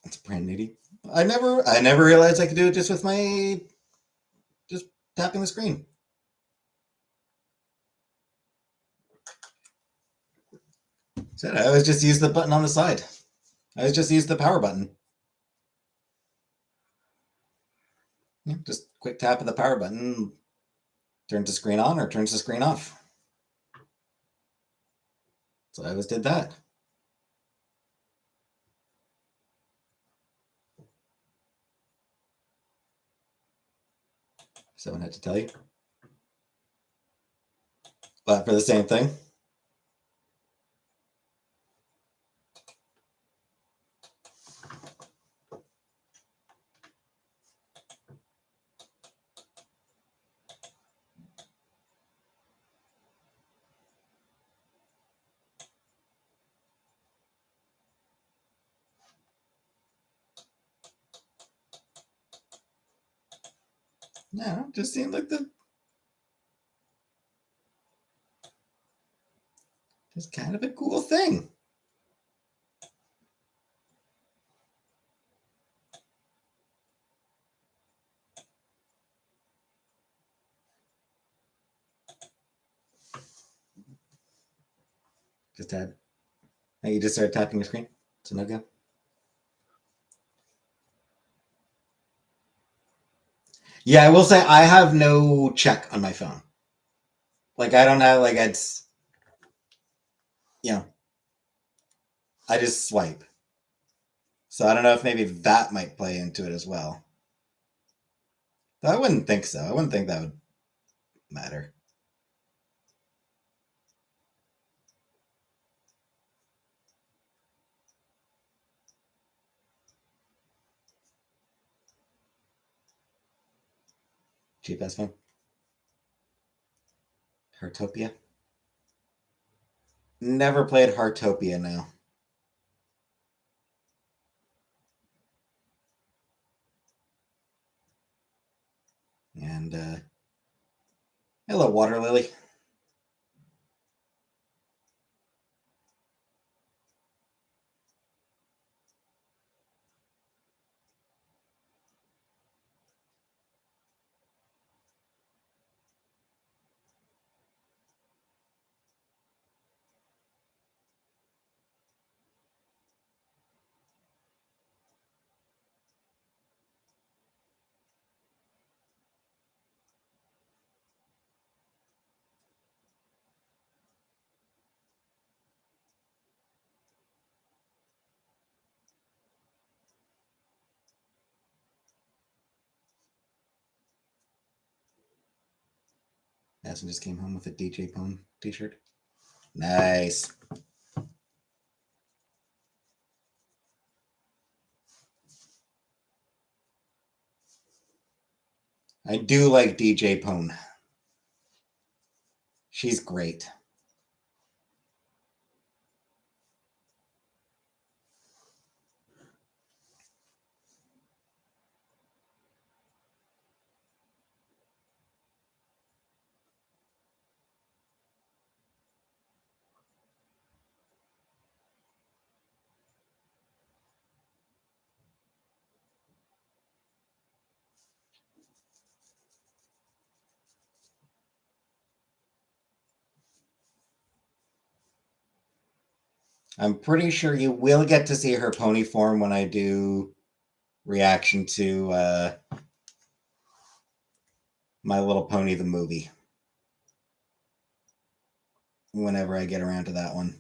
It's brand nitty. I never realized I could do it just with just tapping the screen. So I always just use the button on the side. I always just use the power button. Yeah, just quick tap of the power button, turns the screen on or turns the screen off. So I always did that. Someone had to tell you. But for the same thing. Yeah, it just seemed like just kind of a cool thing. Just tap. You just started tapping your screen. It's a no go. Yeah, I will say I have no check on my phone. Like I don't have it's I just swipe. So I don't know if maybe that might play into it as well. But I wouldn't think so. I wouldn't think that would matter. Cheap ass phone. Heartopia. Never played Heartopia now. And hello, Water Lily. Aspen just came home with a DJ Pone t-shirt. Nice. I do like DJ Pone. She's great. I'm pretty sure you will get to see her pony form when I do reaction to My Little Pony the movie. Whenever I get around to that one.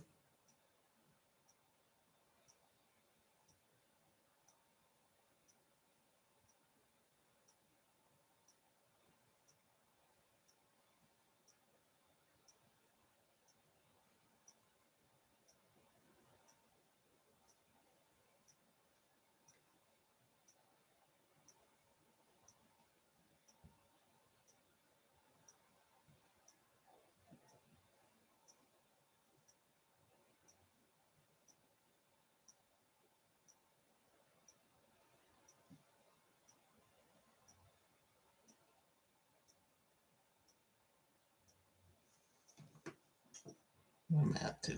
What am I up to?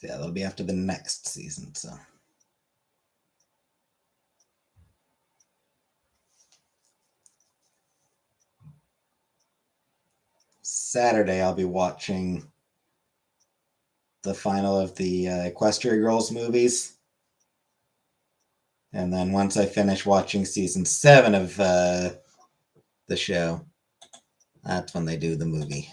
Yeah, that'll be after the next season, so. Saturday, I'll be watching the final of the Equestria Girls movies. And then once I finish watching season 7 of the show, that's when they do the movie.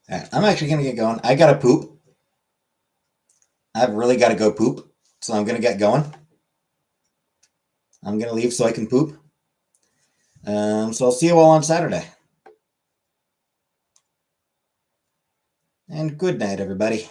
All right, I'm actually going to get going. I got to poop. I've really got to go poop. So I'm going to get going. I'm going to leave so I can poop. So I'll see you all on Saturday. And good night, everybody.